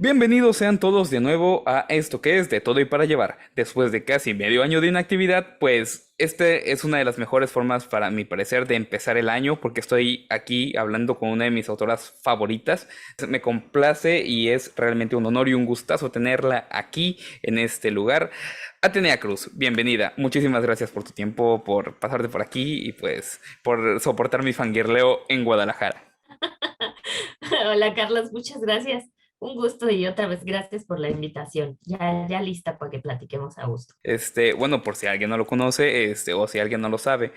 Bienvenidos sean todos de nuevo a esto que es de todo y para llevar. Después de casi medio año de inactividad, pues este es una de las mejores formas para mi parecer de empezar el año porque estoy aquí hablando con una de mis autoras favoritas. Me complace y es realmente un honor y un gustazo tenerla aquí en este lugar. Atenea Cruz, bienvenida. Muchísimas gracias por tu tiempo, por pasarte por aquí y pues por soportar mi fangirleo en Guadalajara. Hola Carlos, muchas gracias. Un gusto y otra vez gracias por la invitación. Ya lista para que platiquemos a gusto. Bueno, por si alguien no lo conoce, o si alguien no lo sabe,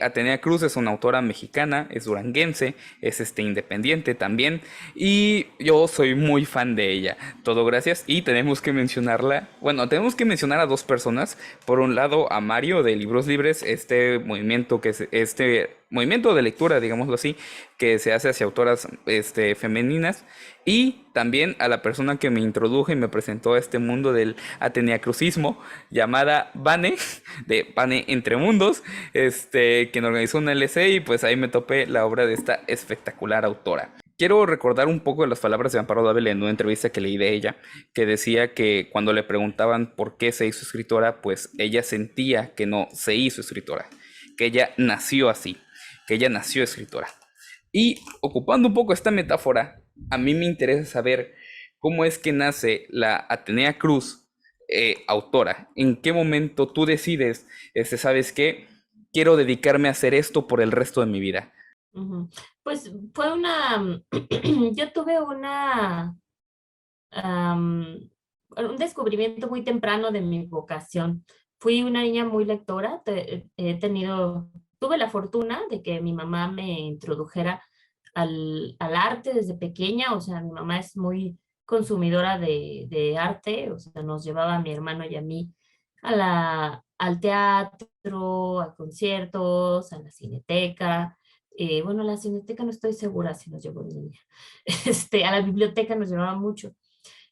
Atenea Cruz es una autora mexicana, es duranguense, es independiente también, y yo soy muy fan de ella. Todo gracias, y tenemos que mencionarla, bueno, tenemos que mencionar a dos personas. Por un lado, a Mario de Libros Libres, este movimiento movimiento de lectura, digámoslo así, que se hace hacia autoras femeninas, y también a la persona que me introdujo y me presentó a este mundo del ateneacrucismo, llamada Vane, de Vane Entre Mundos, quien organizó una LC, y pues ahí me topé la obra de esta espectacular autora. Quiero recordar un poco de las palabras de Amparo Dávila en una entrevista que leí de ella, que decía que cuando le preguntaban por qué se hizo escritora, pues ella sentía que no se hizo escritora, que ella nació así, que ella nació escritora. Y ocupando un poco esta metáfora, a mí me interesa saber cómo es que nace la Atenea Cruz, autora. ¿En qué momento tú decides, sabes qué? Quiero dedicarme a hacer esto por el resto de mi vida. Ujú. Pues fue una, yo tuve un descubrimiento muy temprano de mi vocación. Fui una niña muy lectora, tuve la fortuna de que mi mamá me introdujera al arte desde pequeña. O sea, mi mamá es muy consumidora de arte. O sea, nos llevaba a mi hermano y a mí al teatro, a conciertos, a la cineteca. Bueno, a la cineteca no estoy segura si nos llevó de niña. A la biblioteca nos llevaba mucho.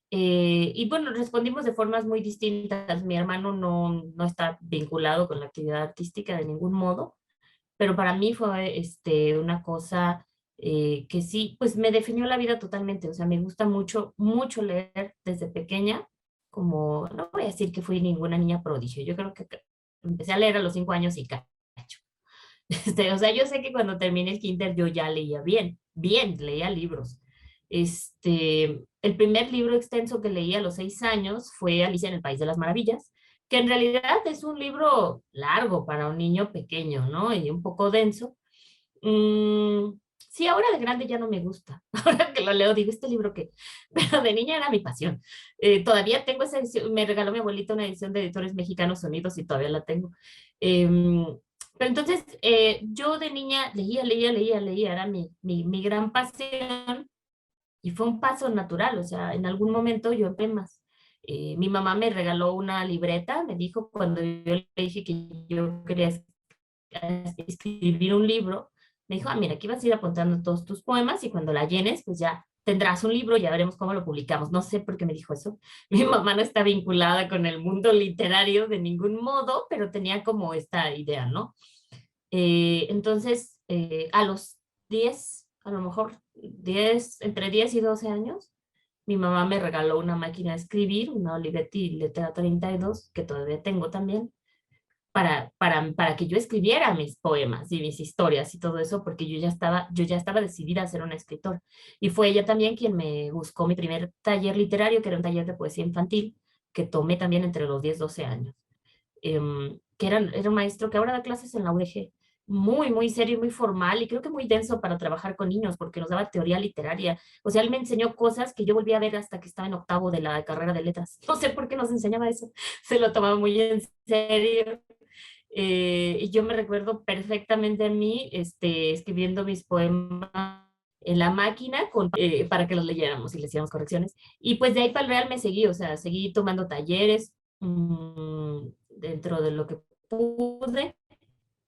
Y bueno, respondimos de formas muy distintas. Mi hermano no está vinculado con la actividad artística de ningún modo, pero para mí fue una cosa que sí, pues me definió la vida totalmente. O sea, me gusta mucho, mucho leer desde pequeña. Como, no voy a decir que fui ninguna niña prodigio, yo creo que empecé a leer a los 5 años y cacho. O sea, yo sé que cuando terminé el kinder yo ya leía bien, bien, leía libros. El primer libro extenso que leí a los 6 años fue Alicia en el País de las Maravillas, que en realidad es un libro largo para un niño pequeño, ¿no? Y un poco denso. Sí, ahora de grande ya no me gusta. Ahora que lo leo digo, ¿este libro qué? Pero de niña era mi pasión. Todavía tengo esa edición, me regaló mi abuelita una edición de Editores Mexicanos Unidos y todavía la tengo. Em, pero entonces, yo de niña leía, era mi gran pasión, y fue un paso natural. O sea, en algún momento yo empecé más. Mi mamá me regaló una libreta, me dijo cuando yo le dije que yo quería escribir un libro, me dijo, mira, aquí vas a ir apuntando todos tus poemas y cuando la llenes, pues ya tendrás un libro, ya veremos cómo lo publicamos. No sé por qué me dijo eso. Mi mamá no está vinculada con el mundo literario de ningún modo, pero tenía como esta idea, ¿no? Entonces, a los 10, a lo mejor 10, entre 10 y 12 años, mi mamá me regaló una máquina de escribir, una Olivetti Letra 32, que todavía tengo también, para que yo escribiera mis poemas y mis historias y todo eso, porque yo ya estaba decidida a ser una escritora. Y fue ella también quien me buscó mi primer taller literario, que era un taller de poesía infantil, que tomé también entre los 10 12 años. Era un maestro que ahora da clases en la UDG, muy, muy serio y muy formal, y creo que muy denso para trabajar con niños, porque nos daba teoría literaria. O sea, él me enseñó cosas que yo volví a ver hasta que estaba en octavo de la carrera de letras. No sé por qué nos enseñaba eso, se lo tomaba muy en serio. Y yo me recuerdo perfectamente a mí escribiendo mis poemas en la máquina para que los leyéramos y le hiciéramos correcciones. Y pues de ahí para el Real me seguí. O sea, seguí tomando talleres dentro de lo que pude.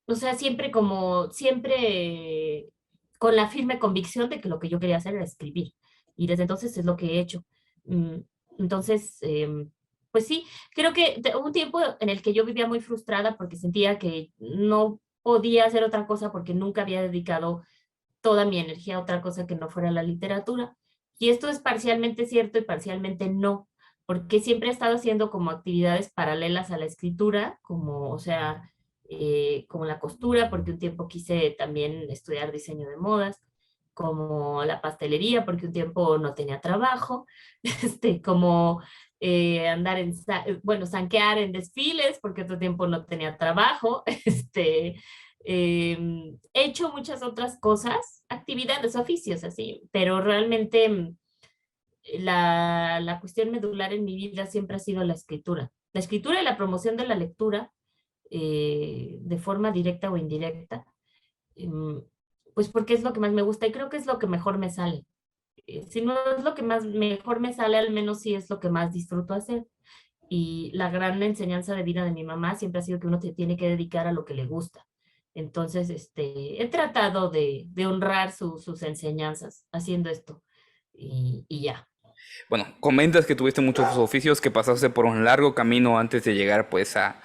O sea, siempre con la firme convicción de que lo que yo quería hacer era escribir. Y desde entonces es lo que he hecho. Mm, Entonces, pues sí, creo que hubo un tiempo en el que yo vivía muy frustrada porque sentía que no podía hacer otra cosa porque nunca había dedicado toda mi energía a otra cosa que no fuera la literatura. Y esto es parcialmente cierto y parcialmente no, porque siempre he estado haciendo como actividades paralelas a la escritura, como, o sea, como la costura, porque un tiempo quise también estudiar diseño de modas, como la pastelería, porque un tiempo no tenía trabajo, como andar en, bueno, zanquear en desfiles, porque otro tiempo no tenía trabajo, he hecho muchas otras cosas, actividades, oficios, así, pero realmente la cuestión medular en mi vida siempre ha sido la escritura. La escritura y la promoción de la lectura, de forma directa o indirecta, em, pues porque es lo que más me gusta y creo que es lo que mejor me sale. Si no es lo que más mejor me sale, al menos sí es lo que más disfruto hacer. Y la gran enseñanza de vida de mi mamá siempre ha sido que uno se tiene que dedicar a lo que le gusta. Entonces, he tratado de honrar sus enseñanzas haciendo esto y ya. Bueno, comentas que tuviste muchos oficios, que pasaste por un largo camino antes de llegar pues a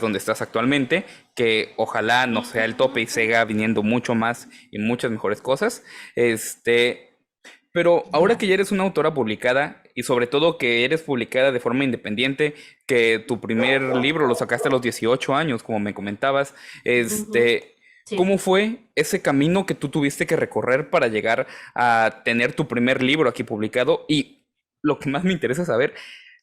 donde estás actualmente, que ojalá no sea el tope y siga viniendo mucho más y muchas mejores cosas. Pero ahora que ya Gracias. eres una autora publicada y sobre todo que eres publicada de forma independiente, que tu primer libro lo sacaste a los 18 años, como me comentabas, Ujú. Sí. ¿cómo fue ese camino que tú tuviste que recorrer para llegar a tener tu primer libro aquí publicado? Y lo que más me interesa saber,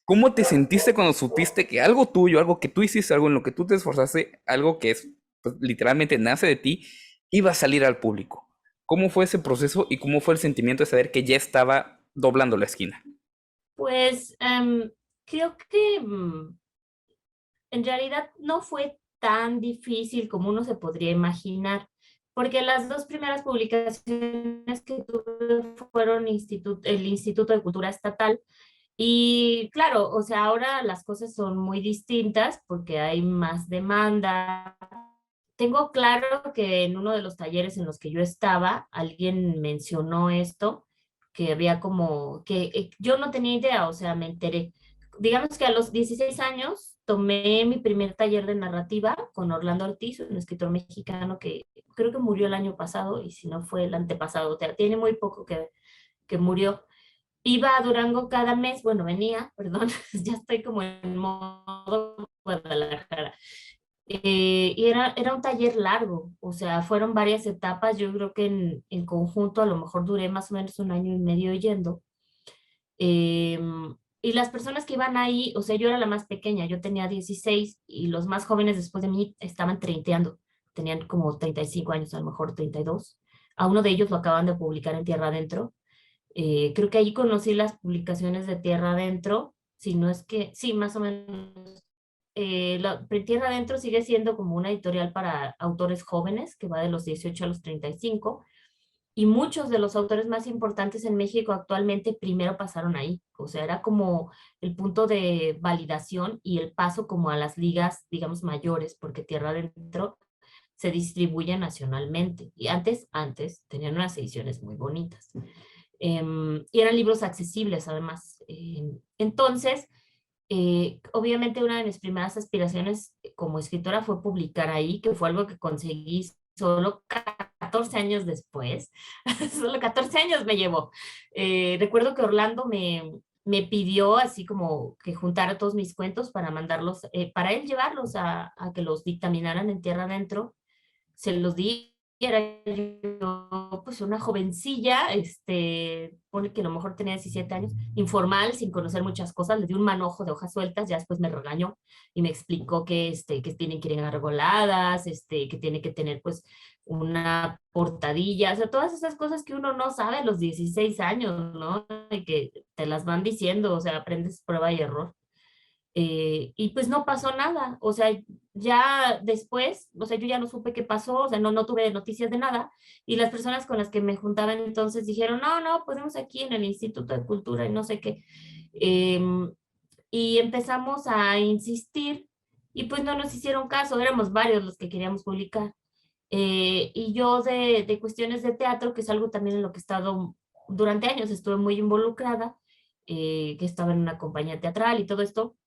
¿cómo te sentiste cuando supiste que algo tuyo, algo que tú hiciste, algo en lo que tú te esforzaste, algo que es, pues, literalmente nace de ti, iba a salir al público? ¿Cómo fue ese proceso y cómo fue el sentimiento de saber que ya estaba doblando la esquina? Pues creo que en realidad no fue tan difícil como uno se podría imaginar, porque las dos primeras publicaciones que tuve fueron el Instituto de Cultura Estatal. Y claro, o sea, ahora las cosas son muy distintas porque hay más demanda. Tengo claro que en uno de los talleres en los que yo estaba, alguien mencionó esto, que había como, que yo no tenía idea, o sea, me enteré. Digamos que a los 16 años tomé mi primer taller de narrativa con Orlando Ortiz, un escritor mexicano que creo que murió el año pasado, y si no fue el antepasado, o sea, tiene muy poco que murió. Iba a Durango cada mes, bueno, venía, perdón, ya estoy como en modo Guadalajara. Y era un taller largo, o sea, fueron varias etapas, yo creo que en conjunto a lo mejor duré más o menos un año y medio yendo. Y las personas que iban ahí, o sea, yo era la más pequeña, yo tenía 16 y los más jóvenes después de mí estaban treintañando, tenían como 35 años, a lo mejor 32. A uno de ellos lo acaban de publicar en Tierra Adentro. Creo que ahí conocí las publicaciones de Tierra Adentro, si no es que, sí, más o menos. Tierra Adentro sigue siendo como una editorial para autores jóvenes, que va de los 18 a los 35, y muchos de los autores más importantes en México actualmente primero pasaron ahí, o sea, era como el punto de validación y el paso como a las ligas, digamos, mayores, porque Tierra Adentro se distribuye nacionalmente, y antes tenían unas ediciones muy bonitas. Y eran libros accesibles además. Entonces, obviamente una de mis primeras aspiraciones como escritora fue publicar ahí, que fue algo que conseguí solo 14 años después. Solo 14 años me llevó. Recuerdo que Orlando me pidió así como que juntara todos mis cuentos para mandarlos, para él llevarlos a que los dictaminaran en Tierra Adentro. Se los di, era yo pues una jovencilla, pone que a lo mejor tenía 17 años, informal, sin conocer muchas cosas, le di un manojo de hojas sueltas, ya después me regañó y me explicó que tienen que ir enarboladas, que tiene que tener pues una portadilla, o sea, todas esas cosas que uno no sabe a los 16 años, ¿no? Y que te las van diciendo, o sea, aprendes prueba y error. Y pues no pasó nada, o sea, ya después, o sea, yo ya no supe qué pasó, o sea, no tuve noticias de nada, y las personas con las que me juntaban entonces dijeron, no, no, podemos aquí en el Instituto de Cultura y no sé qué. Y empezamos a insistir, y pues no nos hicieron caso, éramos varios los que queríamos publicar. Y yo de cuestiones de teatro, que es algo también en lo que he estado durante años, estuve muy involucrada, que estaba en una compañía teatral y todo esto,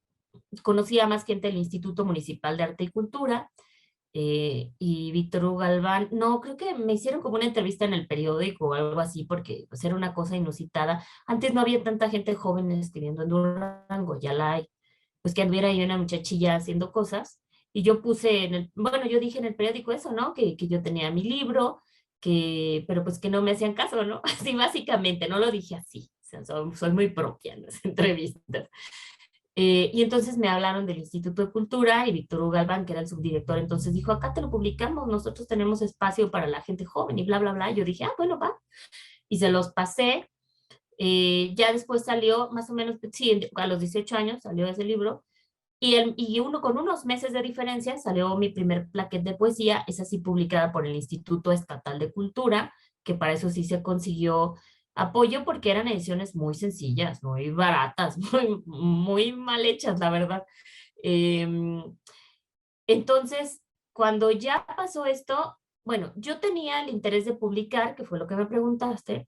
conocía a más gente del Instituto Municipal de Arte y Cultura, y Víctor Hugo Galván, no, creo que me hicieron como una entrevista en el periódico o algo así, porque pues, era una cosa inusitada. Antes no había tanta gente joven escribiendo en Durango, ya la hay. Pues que anduviera ahí una muchachilla haciendo cosas. Y yo puse en el, bueno, yo dije en el periódico eso, ¿no? Que yo tenía mi libro, que, pero pues que no me hacían caso, ¿no? Así básicamente, no lo dije así. O sea, soy muy propia en las entrevistas. Y entonces me hablaron del Instituto de Cultura y Víctor Hugo Galván, que era el subdirector, entonces dijo, acá te lo publicamos, nosotros tenemos espacio para la gente joven y bla, bla, bla. Yo dije, ah, bueno, va. Y se los pasé. Ya después salió, más o menos, sí, a los 18 años salió ese libro. Y uno con unos meses de diferencia salió mi primer plaquet de poesía, es así publicada por el Instituto Estatal de Cultura, que para eso sí se consiguió apoyo porque eran ediciones muy sencillas, muy baratas, muy mal hechas, la verdad. Em, entonces, cuando ya pasó esto, bueno, yo tenía el interés de publicar, que fue lo que me preguntaste,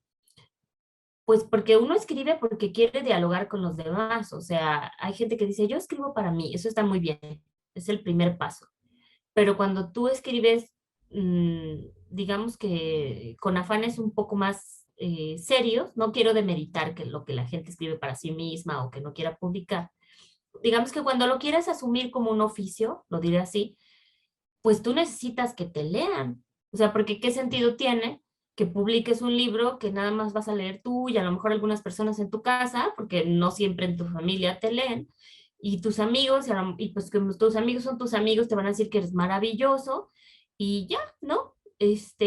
pues porque uno escribe porque quiere dialogar con los demás, o sea, hay gente que dice, yo escribo para mí, eso está muy bien, es el primer paso, pero cuando tú escribes, digamos que con afanes un poco más serios, no quiero demeritar que lo que la gente escribe para sí misma o que no quiera publicar, digamos que cuando lo quieres asumir como un oficio, lo diré así, pues tú necesitas que te lean. O sea, porque ¿qué sentido tiene que publiques un libro que nada más vas a leer tú y a lo mejor algunas personas en tu casa, porque no siempre en tu familia te leen, y tus amigos, y pues que tus amigos son tus amigos, te van a decir que eres maravilloso y ya, ¿no?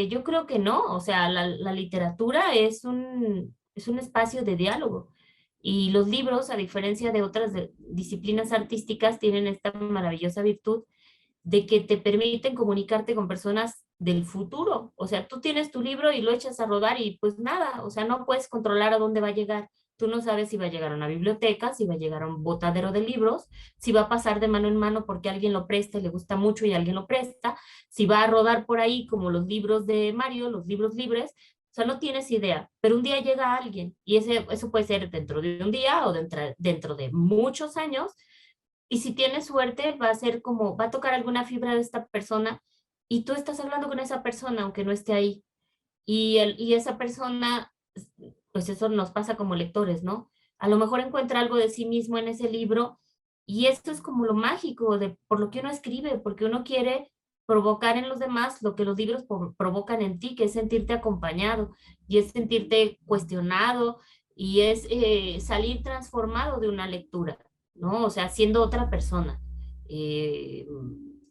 Yo creo que no, o sea, la literatura es un espacio de diálogo. Y los libros, a diferencia de otras disciplinas artísticas, tienen esta maravillosa virtud de que te permiten comunicarte con personas del futuro. O sea, tú tienes tu libro y lo echas a rodar y pues nada, o sea, no puedes controlar a dónde va a llegar. Tú no sabes si va a llegar a una biblioteca, si va a llegar a un botadero de libros, si va a pasar de mano en mano porque alguien lo presta y le gusta mucho y alguien lo presta, si va a rodar por ahí como los libros de Mario, los libros libres. O sea, no tienes idea, pero un día llega alguien y eso puede ser dentro de un día o dentro de muchos años, y si tienes suerte, va a ser como, va a tocar alguna fibra de esta persona y tú estás hablando con esa persona, aunque no esté ahí. Y esa persona, pues eso nos pasa como lectores, ¿no? A lo mejor encuentra algo de sí mismo en ese libro y esto es como lo mágico de por lo que uno escribe, porque uno quiere provocar en los demás lo que los libros provocan en ti, que es sentirte acompañado y es sentirte cuestionado y es salir transformado de una lectura, ¿no? O sea, siendo otra persona. Eh,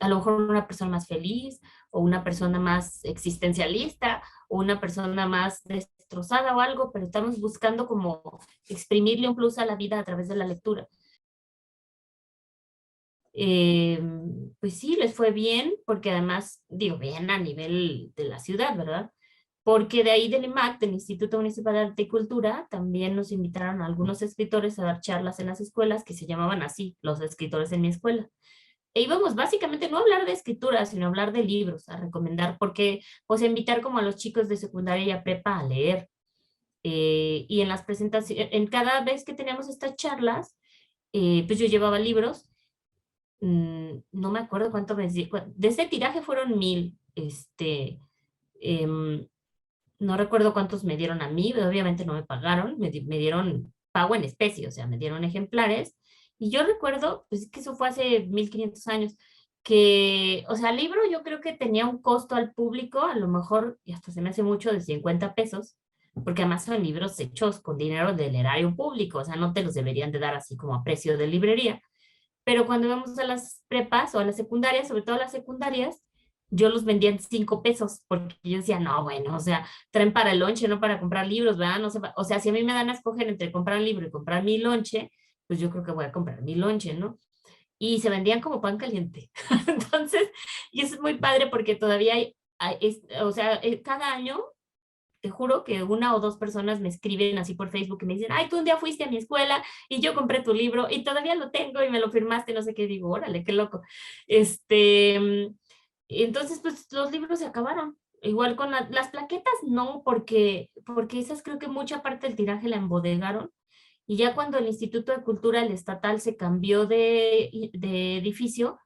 a lo mejor una persona más feliz o una persona más existencialista o una persona más destrozada o algo, pero estamos buscando como exprimirle un plus a la vida a través de la lectura. Eh, pues sí, les fue bien, porque además, digo, bien a nivel de la ciudad, ¿verdad? Porque de ahí del IMAC, del Instituto Municipal de Arte y Cultura, también nos invitaron a algunos escritores a dar charlas en las escuelas que se llamaban así, los escritores en mi escuela. E íbamos básicamente no a hablar de escritura, sino a hablar de libros, a recomendar, porque, pues, a invitar como a los chicos de secundaria y a prepa a leer. Y en las presentaciones, en cada vez que teníamos estas charlas, pues yo llevaba libros, no me acuerdo cuánto me de ese tiraje fueron 1000, em, no recuerdo cuántos me dieron a mí, obviamente no me pagaron, me dieron pago en especie, o sea, me dieron ejemplares. Y yo recuerdo, pues que eso fue hace 1500 años, que, o sea, el libro yo creo que tenía un costo al público, a lo mejor, y hasta se me hace mucho, de 50 pesos, porque además son libros hechos con dinero del erario público, o sea, no te los deberían de dar así como a precio de librería. Pero cuando íbamos a las prepas o a las secundarias, sobre todo a las secundarias, yo los vendía en 5 pesos, porque yo decía, no, bueno, o sea, traen para el lonche, no para comprar libros, ¿verdad? No sé, o sea, si a mí me dan a escoger entre comprar un libro y comprar mi lonche, pues yo creo que voy a comprar mi lonche, ¿no? Y se vendían como pan caliente. Entonces, y eso es muy padre porque todavía o sea, cada año te juro que una o dos personas me escriben así por Facebook y me dicen, ay, tú un día fuiste a mi escuela y yo compré tu libro y todavía lo tengo y me lo firmaste, no sé qué, digo, órale, qué loco. Entonces, pues los libros se acabaron. Igual con las plaquetas, no, porque esas creo que mucha parte del tiraje la embodegaron. Y ya cuando el Instituto de Cultura, el estatal, se cambió de edificio,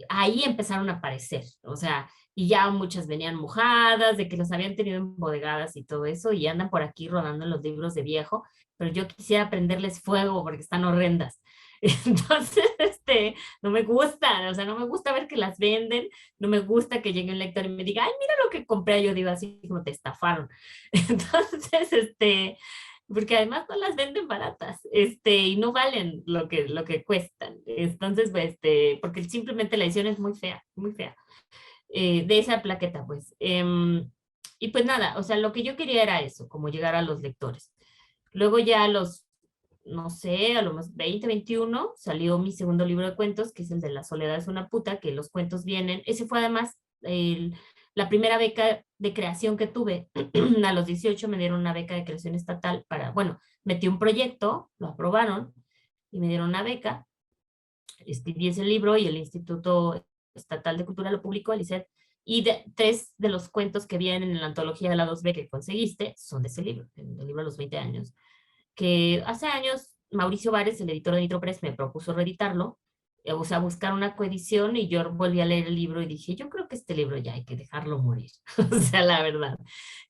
ahí empezaron a aparecer, o sea, y ya muchas venían mojadas, de que los habían tenido embodegadas y todo eso, y andan por aquí rodando en los libros de viejo, pero yo quisiera prenderles fuego porque están horrendas. Entonces, no me gusta, o sea, no me gusta ver que las venden, no me gusta que llegue un lector y me diga, ay, mira lo que compré, yo digo así como te estafaron. Entonces, porque además no las venden baratas, y no valen lo que cuestan. Entonces, pues, porque simplemente la edición es muy fea, de esa plaqueta, pues. Y pues nada, o sea, lo que yo quería era eso, como llegar a los lectores. Luego ya a los, no sé, a los 20, 21, salió mi segundo libro de cuentos, que es el de La soledad es una puta, que los cuentos vienen. Ese fue además la primera beca de creación que tuve. A los 18 me dieron una beca de creación estatal para, bueno, metí un proyecto, lo aprobaron y me dieron una beca. Escribí ese libro y el Instituto Estatal de Cultura lo publicó, el ICET, y tres de los cuentos que vienen en la antología de la 2B que conseguiste son de ese libro, el libro a los 20 años, que hace años Mauricio Vares, el editor de Nitro Press, me propuso reeditarlo, o sea, buscar una coedición, y yo volví a leer el libro y dije, yo creo que este libro ya hay que dejarlo morir, o sea, la verdad.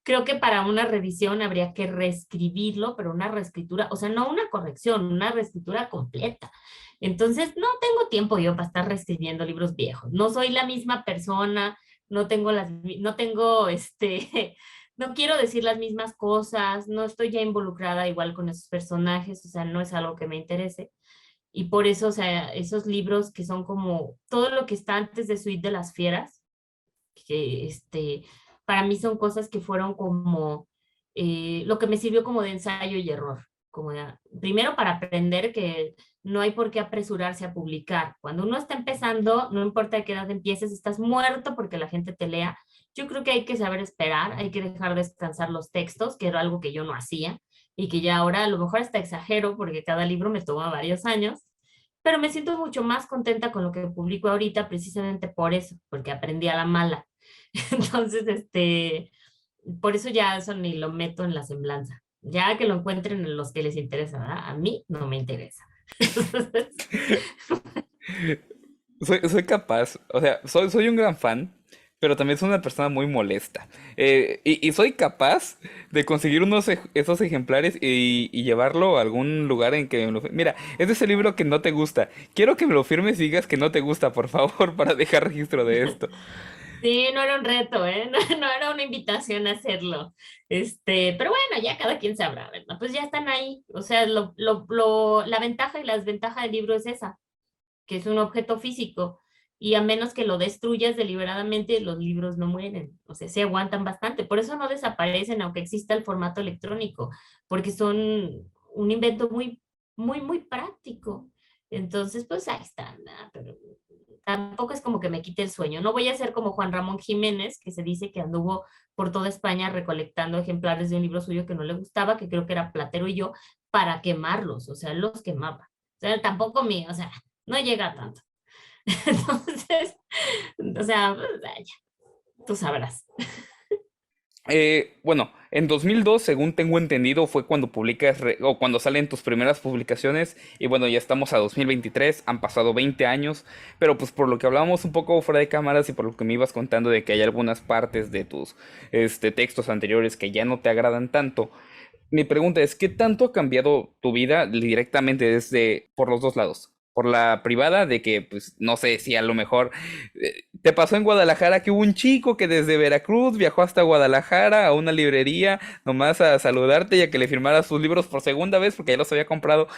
Creo que para una revisión habría que reescribirlo, pero una reescritura, o sea, no una corrección, una reescritura completa. Entonces, no tengo tiempo yo para estar reescribiendo libros viejos. No soy la misma persona, no tengo, no quiero decir las mismas cosas, no estoy ya involucrada igual con esos personajes, o sea, no es algo que me interese. Y por eso, o sea, esos libros que son como todo lo que está antes de Suite de las Fieras, que para mí son cosas que fueron como lo que me sirvió como de ensayo y error. Como primero para aprender que no hay por qué apresurarse a publicar. Cuando uno está empezando, no importa de qué edad empieces, estás muerto porque la gente te lea. Yo creo que hay que saber esperar, hay que dejar descansar los textos, que era algo que yo no hacía y que ya ahora a lo mejor hasta exagero porque cada libro me toma varios años, pero me siento mucho más contenta con lo que publico ahorita precisamente por eso, porque aprendí a la mala. Entonces, por eso ya eso ni lo meto en la semblanza. Ya que lo encuentren en los que les interesa, ¿verdad? A mí no me interesa. Soy capaz, o sea, soy un gran fan, pero también soy una persona muy molesta. Y soy capaz de conseguir esos ejemplares y llevarlo a algún lugar en que me lo... Mira, es de ese libro que no te gusta. Quiero que me lo firmes y digas que no te gusta, por favor, para dejar registro de esto. Sí, no era un reto, ¿eh? No, no era una invitación a hacerlo. Pero bueno, ya cada quien sabrá, ¿verdad? Pues ya están ahí. O sea, la ventaja y la desventaja del libro es esa, que es un objeto físico, y a menos que lo destruyas deliberadamente, los libros no mueren, o sea, se aguantan bastante. Por eso no desaparecen, aunque exista el formato electrónico, porque son un invento muy práctico. Entonces, pues ahí están, ¿verdad? Pero tampoco es como que me quite el sueño. No voy a ser como Juan Ramón Jiménez, que se dice que anduvo por toda España recolectando ejemplares de un libro suyo que no le gustaba, que creo que era Platero y yo, para quemarlos, o sea, los quemaba. O sea, tampoco mío, o sea, no llega a tanto. Entonces, o sea, pues, vaya, tú sabrás. Bueno, en 2002, según tengo entendido, fue cuando o cuando salen tus primeras publicaciones. Y bueno, ya estamos a 2023, han pasado 20 años. Pero pues por lo que hablábamos un poco fuera de cámaras y por lo que me ibas contando de que hay algunas partes de tus textos anteriores que ya no te agradan tanto. Mi pregunta es, ¿qué tanto ha cambiado tu vida directamente desde por los dos lados? Por la privada, de que, pues, no sé si a lo mejor te pasó en Guadalajara que hubo un chico que desde Veracruz viajó hasta Guadalajara a una librería nomás a saludarte y a que le firmara sus libros por segunda vez porque ya los había comprado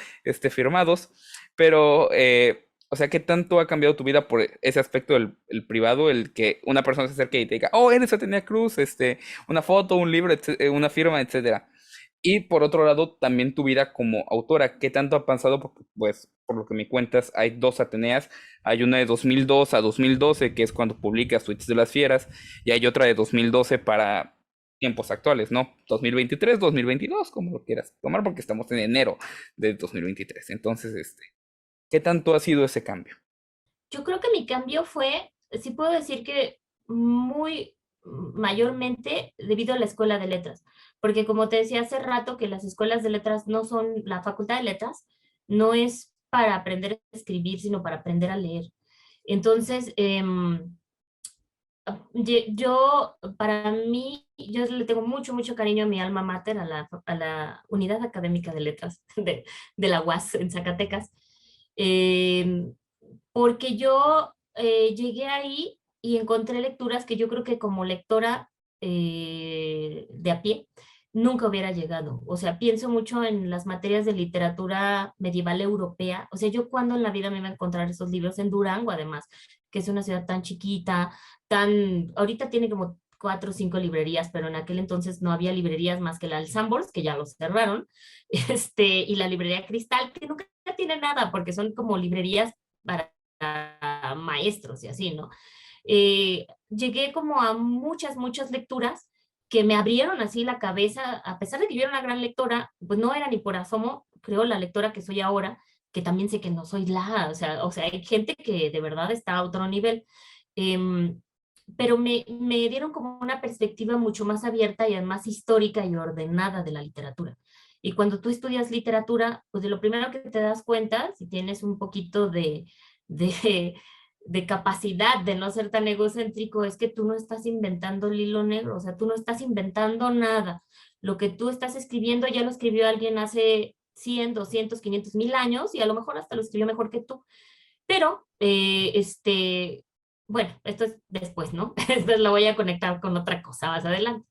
firmados. Pero, o sea, ¿qué tanto ha cambiado tu vida por ese aspecto del el privado, el que una persona se acerque y te diga, oh, eres Atenea Cruz, una foto, un libro, una firma, etcétera? Y por otro lado, también tu vida como autora, ¿qué tanto ha pasado? Porque, pues, por lo que me cuentas, hay dos Ateneas. Hay una de 2002 a 2012, que es cuando publicas Tweets de las Fieras, y hay otra de 2012 para tiempos actuales, ¿no? 2023, 2022, como lo quieras tomar, porque estamos en enero de 2023. Entonces, ¿qué tanto ha sido ese cambio? Yo creo que mi cambio fue, sí puedo decir que muy mayormente debido a la escuela de letras, porque como te decía hace rato que las escuelas de letras no son, la facultad de letras no es para aprender a escribir, sino para aprender a leer. Entonces, para mí, yo le tengo mucho, mucho cariño a mi alma mater, a la Unidad Académica de Letras de la UAS en Zacatecas, eh, porque yo llegué ahí y encontré lecturas que yo creo que como lectora de a pie nunca hubiera llegado. O sea, pienso mucho en las materias de literatura medieval europea. O sea, yo cuando en la vida me iba a encontrar esos libros en Durango, además, que es una ciudad tan chiquita, ahorita tiene como 4 o 5 librerías, pero en aquel entonces no había librerías más que la Alsambors, que ya los cerraron, y la librería Cristal, que nunca tiene nada, porque son como librerías para maestros y así, ¿no? Llegué como a muchas, muchas lecturas que me abrieron así la cabeza, a pesar de que yo era una gran lectora, pues no era ni por asomo, creo, la lectora que soy ahora, que también sé que no soy o sea, hay gente que de verdad está a otro nivel. Em, pero me dieron como una perspectiva mucho más abierta y además histórica y ordenada de la literatura. Y cuando tú estudias literatura, pues de lo primero que te das cuenta, si tienes un poquito de, de capacidad de no ser tan egocéntrico, es que tú no estás inventando el hilo negro, o sea, tú no estás inventando nada. Lo que tú estás escribiendo ya lo escribió alguien hace 100, 200, 500, 1000 años y a lo mejor hasta lo escribió mejor que tú. Pero, bueno, esto es después, ¿no? Esto lo voy a conectar con otra cosa más adelante.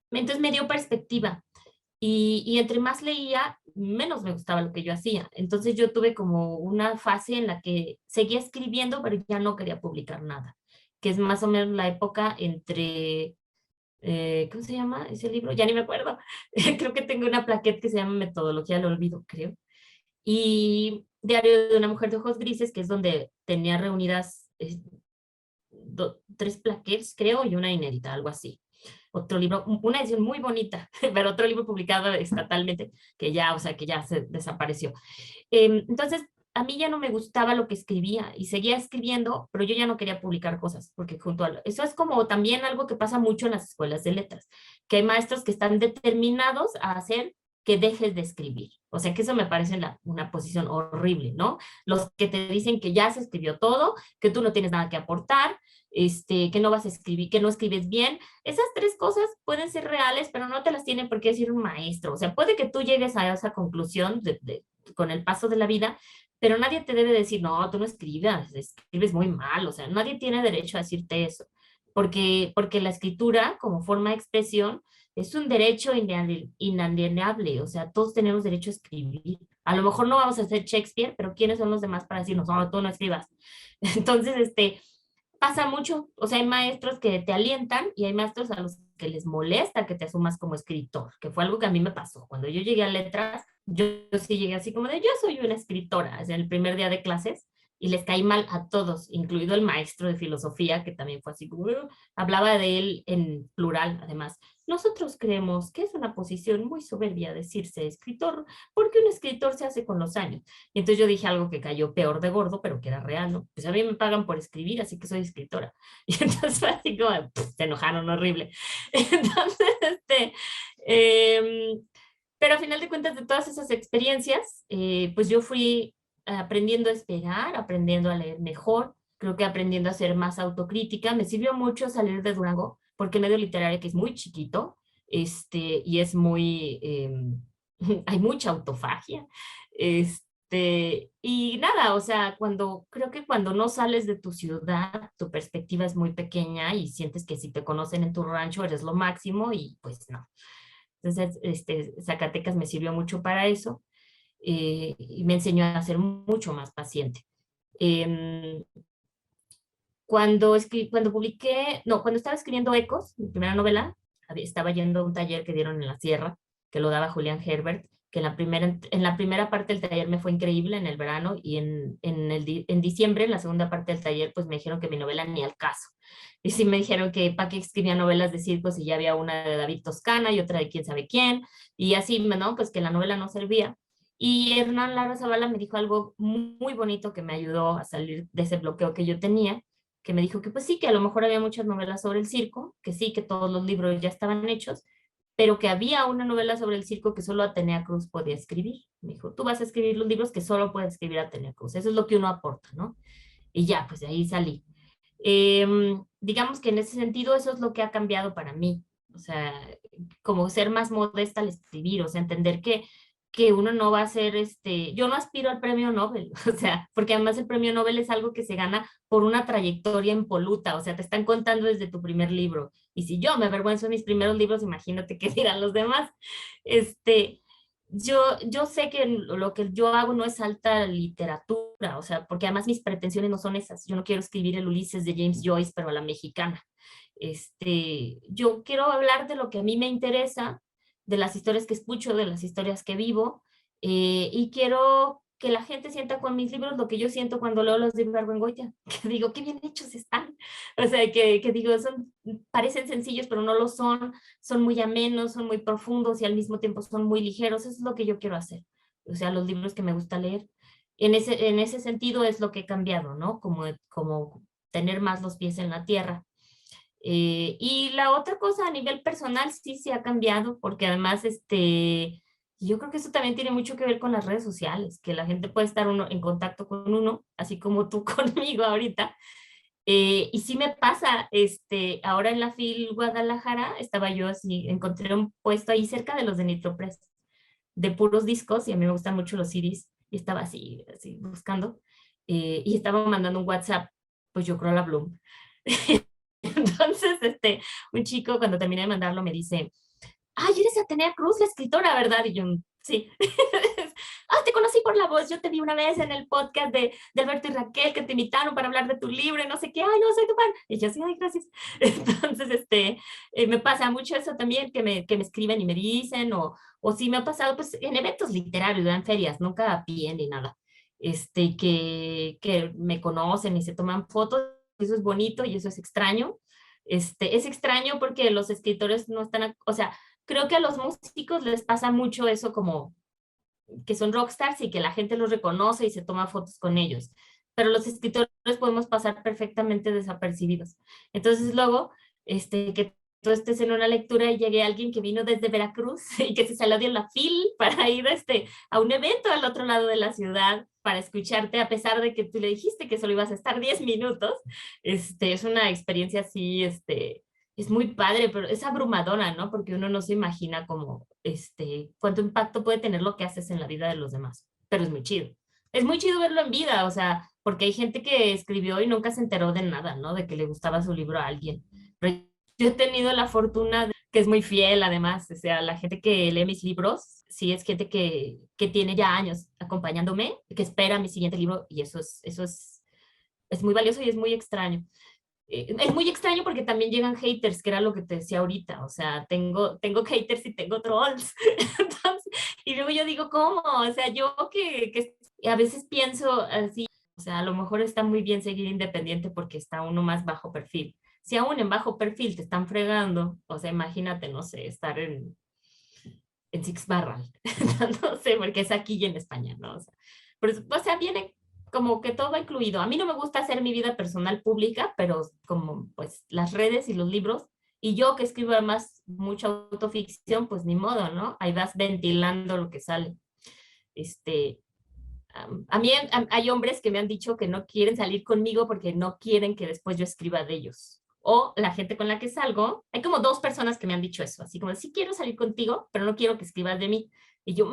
Entonces me dio perspectiva y entre más leía, menos me gustaba lo que yo hacía. Entonces yo tuve como una fase en la que seguía escribiendo, pero ya no quería publicar nada, que es más o menos la época entre, ¿cómo se llama ese libro? Ya ni me acuerdo. Creo que tengo una plaqueta que se llama Metodología del Olvido, creo. Y Diario de una mujer de ojos grises, que es donde tenía reunidas 3 plaquettes, creo, y una inédita, algo así. Otro libro, una edición muy bonita, pero otro libro publicado estatalmente, que ya, o sea, que ya se desapareció. Entonces, a mí ya no me gustaba lo que escribía y seguía escribiendo, pero yo ya no quería publicar cosas, porque eso es como también algo que pasa mucho en las escuelas de letras, que hay maestros que están determinados a hacer que dejes de escribir. O sea, que eso me parece una posición horrible, ¿no? Los que te dicen que ya se escribió todo, que tú no tienes nada que aportar, que no vas a escribir, que no escribes bien. Esas 3 cosas pueden ser reales, pero no te las tiene por qué decir un maestro. O sea, puede que tú llegues a esa conclusión con el paso de la vida, pero nadie te debe decir, no, tú no escribas, escribes muy mal. O sea, nadie tiene derecho a decirte eso, porque la escritura como forma de expresión es un derecho inalienable. O sea, todos tenemos derecho a escribir. A lo mejor no vamos a ser Shakespeare, pero ¿quiénes son los demás para decirnos, no, tú no escribas? Entonces, pasa mucho. O sea, hay maestros que te alientan y hay maestros a los que les molesta que te asumas como escritor, que fue algo que a mí me pasó. Cuando yo llegué a letras, yo sí llegué así como de, yo soy una escritora, es el primer día de clases, y les caí mal a todos, incluido el maestro de filosofía, que también fue así como, hablaba de él en plural, además. Nosotros creemos que es una posición muy soberbia decirse escritor, porque un escritor se hace con los años. Y entonces yo dije algo que cayó peor de gordo, pero que era real, ¿no? Pues a mí me pagan por escribir, así que soy escritora. Y entonces fue así como, se enojaron horrible. Entonces, eh, pero a final de cuentas de todas esas experiencias, pues yo fui aprendiendo a esperar, aprendiendo a leer mejor, creo que aprendiendo a ser más autocrítica. Me sirvió mucho salir de Durango, porque el medio literario que es muy chiquito, y es muy, hay mucha autofagia, y nada, o sea, creo que cuando no sales de tu ciudad, tu perspectiva es muy pequeña y sientes que si te conocen en tu rancho eres lo máximo y pues no. Entonces, Zacatecas me sirvió mucho para eso, y me enseñó a ser mucho más paciente. Em, cuando publiqué, no, cuando estaba escribiendo Ecos, mi primera novela, estaba yendo a un taller que dieron en la sierra, que lo daba Julián Herbert, que en la primera parte del taller me fue increíble en el verano y en diciembre, en la segunda parte del taller, pues me dijeron que mi novela ni al caso. Y sí me dijeron que para qué escribía novelas de circo si ya había una de David Toscana y otra de quién sabe quién, y así, ¿no? Pues que la novela no servía. Y Hernán Lara Zavala me dijo algo muy bonito que me ayudó a salir de ese bloqueo que yo tenía, que me dijo que pues sí, que a lo mejor había muchas novelas sobre el circo, que sí, que todos los libros ya estaban hechos, pero que había una novela sobre el circo que solo Atenea Cruz podía escribir. Me dijo, tú vas a escribir los libros que solo puede escribir Atenea Cruz. Eso es lo que uno aporta, ¿no? Y ya, pues de ahí salí. Digamos que en ese sentido eso es lo que ha cambiado para mí. O sea, como ser más modesta al escribir, o sea, entender que uno no va a ser, yo no aspiro al premio Nobel, o sea, porque además el premio Nobel es algo que se gana por una trayectoria impoluta, o sea, te están contando desde tu primer libro. Y si yo me avergüenzo de mis primeros libros, imagínate qué dirán los demás. Este, yo sé que lo que yo hago no es alta literatura, o sea, porque además mis pretensiones no son esas. Yo no quiero escribir el Ulises de James Joyce, pero a la mexicana. Yo quiero hablar de lo que a mí me interesa, de las historias que escucho, de las historias que vivo, y quiero que la gente sienta con mis libros lo que yo siento cuando leo los de Ibargüengoitia, que digo, qué bien hechos están. O sea, que digo, parecen sencillos, pero no lo son muy amenos, son muy profundos y al mismo tiempo son muy ligeros. Eso es lo que yo quiero hacer. O sea, los libros que me gusta leer. En ese sentido es lo que he cambiado, ¿no? Como tener más los pies en la tierra. Y la otra cosa a nivel personal sí se ha cambiado, porque además, yo creo que eso también tiene mucho que ver con las redes sociales, que la gente puede estar en contacto con uno, así como tú conmigo ahorita. Y sí me pasa, ahora en la FIL Guadalajara, estaba yo así, encontré un puesto ahí cerca de los de Nitropress, de puros discos, y a mí me gustan mucho los CDs, y estaba así buscando, y estaba mandando un WhatsApp, pues yo creo a la Bloom. Entonces, un chico cuando terminé de mandarlo me dice, ay, eres Atenea Cruz, la escritora, ¿verdad? Y yo, sí. Ah, te conocí por la voz, yo te vi una vez en el podcast de Alberto y Raquel que te invitaron para hablar de tu libro y no sé qué, ay, no, soy tu fan. Y yo, sí, ay, gracias. Entonces, me pasa mucho eso también, que me escriben y me dicen, o sí me ha pasado, pues, en eventos literarios, en ferias, nunca a pie ni nada, que me conocen y se toman fotos, eso es bonito y eso es extraño. Es extraño porque los escritores no están, o sea, creo que a los músicos les pasa mucho eso como que son rockstars y que la gente los reconoce y se toma fotos con ellos. Pero los escritores podemos pasar perfectamente desapercibidos. Entonces luego, que tú estés en una lectura y llegue alguien que vino desde Veracruz y que se salió de la fil para ir a un evento al otro lado de la ciudad para escucharte, a pesar de que tú le dijiste que solo ibas a estar 10 minutos, es una experiencia así, es muy padre, pero es abrumadora, ¿no? Porque uno no se imagina como, cuánto impacto puede tener lo que haces en la vida de los demás. Pero es muy chido. Es muy chido verlo en vida, o sea, porque hay gente que escribió y nunca se enteró de nada, ¿no? De que le gustaba su libro a alguien. Pero yo he tenido la fortuna de que es muy fiel, además, o sea, la gente que lee mis libros, sí es gente que tiene ya años acompañándome, que espera mi siguiente libro y eso es muy valioso y es muy extraño. Es muy extraño porque también llegan haters, que era lo que te decía ahorita, o sea, tengo haters y tengo trolls. Entonces, y luego yo digo, ¿cómo? O sea, yo que a veces pienso así, o sea, a lo mejor está muy bien seguir independiente porque está uno más bajo perfil. Si aún en bajo perfil te están fregando, o sea, imagínate, no sé, estar en Six Barral, no sé, porque es aquí y en España, ¿no? O sea, viene como que todo va incluido. A mí no me gusta hacer mi vida personal pública, pero como pues las redes y los libros, y yo que escribo además mucha autoficción, pues ni modo, ¿no? Ahí vas ventilando lo que sale. Este, a mí hay hombres que me han dicho que no quieren salir conmigo porque no quieren que después yo escriba de ellos. O la gente con la que salgo, hay como dos personas que me han dicho eso, así como, sí quiero salir contigo, pero no quiero que escribas de mí. Y yo,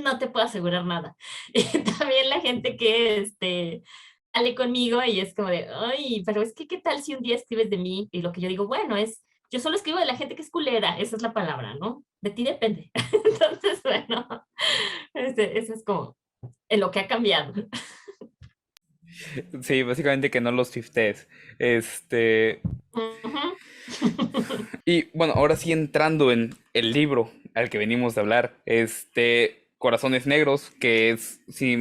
no te puedo asegurar nada. Y también la gente que sale conmigo y es como de, ay, pero es que, ¿qué tal si un día escribes de mí? Y lo que yo digo, bueno, yo solo escribo de la gente que es culera, esa es la palabra, ¿no? De ti depende. Entonces, bueno, eso es como en lo que ha cambiado. Sí, básicamente que no los fiftees. Este, Ujú. y bueno, ahora sí entrando en el libro al que venimos de hablar, Corazones Negros, que es, si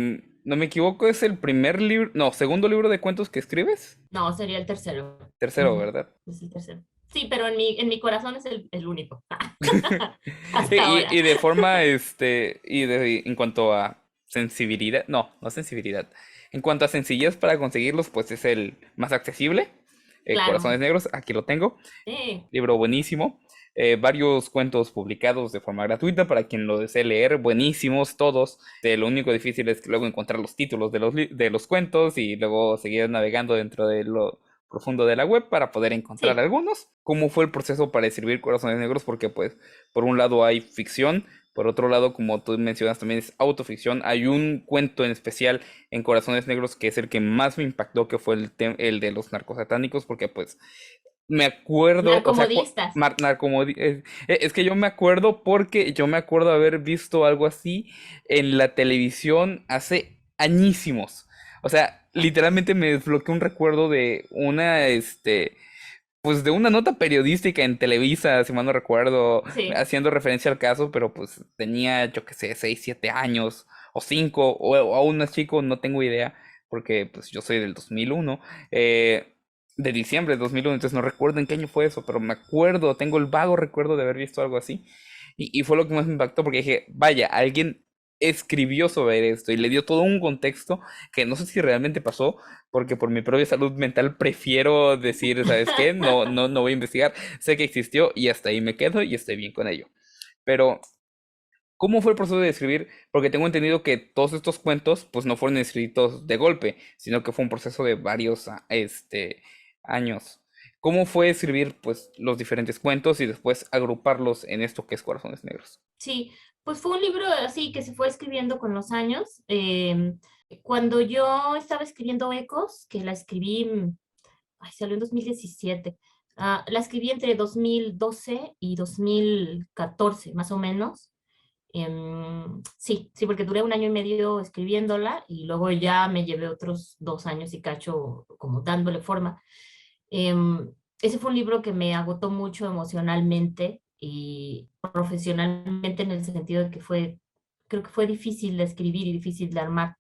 no me equivoco, es el primer libro, no, segundo libro de cuentos que escribes. No, sería el tercero. Tercero, Ujú, ¿verdad? es el tercero. Sí, pero en mi corazón es el único. Hasta Y ahora. de forma, en cuanto a sensibilidad, no, no sensibilidad. En cuanto a sencillez para conseguirlos, pues es el más accesible. Corazones Claro. Negros, aquí lo tengo. Sí. Libro buenísimo. varios cuentos publicados de forma gratuita para quien lo desee leer, buenísimos todos. Lo único difícil es que luego encontrar los títulos de los cuentos y luego seguir navegando dentro de lo profundo de la web para poder encontrar Sí, algunos. ¿Cómo fue el proceso para escribir Corazones Negros? Porque pues por un lado hay ficción, por otro lado, como tú mencionas, también es autoficción. Hay un cuento en especial en Corazones Negros que es el que más me impactó, que fue el de los narcosatánicos, porque pues me acuerdo, o sea, narcomodistas. es que yo me acuerdo porque yo me acuerdo haber visto algo así en la televisión hace añísimos. O sea, literalmente me desbloqueó un recuerdo de pues de una nota periodística en Televisa, si mal no recuerdo, Sí. haciendo referencia al caso, pero pues tenía, yo qué sé, 6 7 años, o 5 o aún más chico, no tengo idea, porque pues yo soy del 2001, de diciembre de 2001, entonces no recuerdo en qué año fue eso, pero me acuerdo, tengo el vago recuerdo de haber visto algo así, y fue lo que más me impactó, porque dije, vaya, alguien escribió sobre esto y le dio todo un contexto que no sé si realmente pasó, porque por mi propia salud mental prefiero decir, ¿sabes qué? No voy a investigar, sé que existió y hasta ahí me quedo y estoy bien con ello. Pero, ¿cómo fue el proceso de escribir? Porque tengo entendido que todos estos cuentos, pues no fueron escritos de golpe, sino que fue un proceso de varios, años. ¿Cómo fue escribir, pues, los diferentes cuentos y después agruparlos en esto que es Corazones Negros? Sí, pues fue un libro así que se fue escribiendo con los años. Cuando yo estaba escribiendo Ecos, que la escribí, ay, salió en 2017, la escribí entre 2012 y 2014, más o menos. Sí, sí, porque duré un año y medio escribiéndola y luego ya me llevé otros 2 años y cacho como dándole forma. Ese fue un libro que me agotó mucho emocionalmente y profesionalmente en el sentido de que creo que fue difícil de escribir y difícil de armar.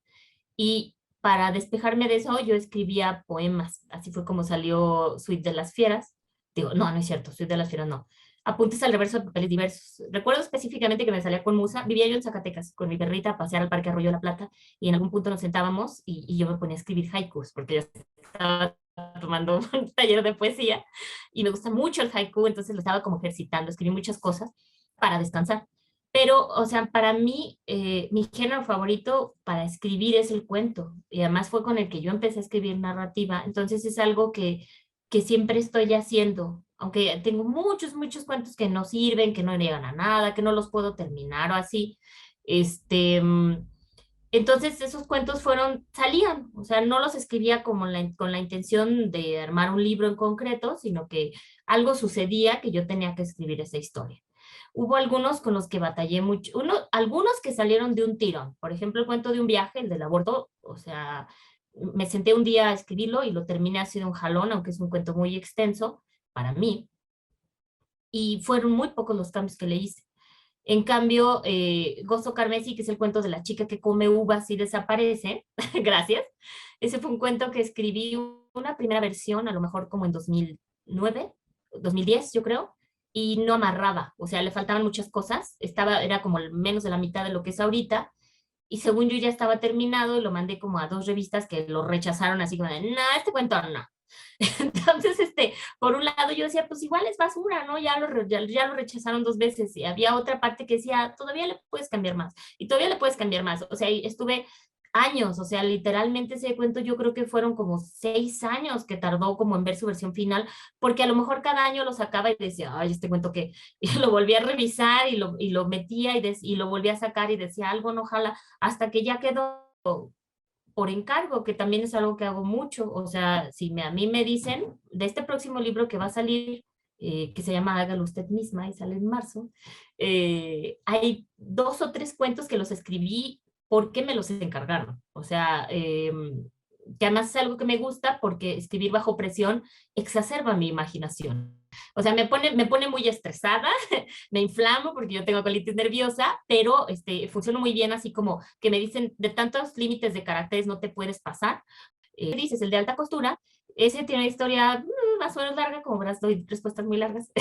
Y para despejarme de eso, yo escribía poemas. Así fue como salió Suite de las Fieras. Digo, no, no es cierto, Suite de las Fieras no. Apuntes al reverso de papeles diversos. Recuerdo específicamente que me salía con Musa. Vivía yo en Zacatecas con mi perrita a pasear al Parque Arroyo de la Plata y en algún punto nos sentábamos y yo me ponía a escribir haikus porque yo estaba tomando un taller de poesía y me gusta mucho el haiku, entonces lo estaba como ejercitando, escribí muchas cosas para descansar. Pero, o sea, para mí, mi género favorito para escribir es el cuento. Y además fue con el que yo empecé a escribir narrativa. Entonces es algo que siempre estoy haciendo. Aunque tengo muchos, muchos cuentos que no sirven, que no llegan a nada, que no los puedo terminar o así. Este, entonces esos cuentos salían, o sea, no los escribía como con la intención de armar un libro en concreto, sino que algo sucedía que yo tenía que escribir esa historia. Hubo algunos con los que batallé mucho, algunos que salieron de un tirón, por ejemplo, el cuento de un viaje, el del aborto, o sea, me senté un día a escribirlo y lo terminé así de un jalón, aunque es un cuento muy extenso para mí, y fueron muy pocos los cambios que le hice. En cambio, Gozo Carmesí, que es el cuento de la chica que come uvas y desaparece, gracias. Ese fue un cuento que escribí una primera versión, a lo mejor como en 2009, 2010, yo creo, y no amarraba, o sea, le faltaban muchas cosas, era como menos de la mitad de lo que es ahorita, y según yo ya estaba terminado, lo mandé como a 2 revistas que lo rechazaron así como de, no, este cuento no. Entonces, por un lado yo decía, pues igual es basura, ¿no? Ya lo rechazaron 2 veces y había otra parte que decía, todavía le puedes cambiar más y todavía le puedes cambiar más. O sea, estuve años, o sea, literalmente ese cuento yo creo que fueron como 6 años que tardó como en ver su versión final, porque a lo mejor cada año lo sacaba y decía, ay, este cuento que, y lo volvía a revisar y lo metía y lo volvía a sacar y decía algo, no jala, hasta que ya quedó por encargo, que también es algo que hago mucho. O sea, si a mí me dicen de este próximo libro que va a salir, que se llama Hágalo usted misma y sale en marzo, hay 2 o 3 cuentos que los escribí porque me los encargaron. O sea, que además es algo que me gusta porque escribir bajo presión exacerba mi imaginación. O sea, me pone muy estresada, me inflamo porque yo tengo colitis nerviosa, pero funciona muy bien así como que me dicen de tantos límites de caracteres no te puedes pasar. Dices, el de alta costura, ese tiene una historia más o menos larga, como verás, doy respuestas muy largas.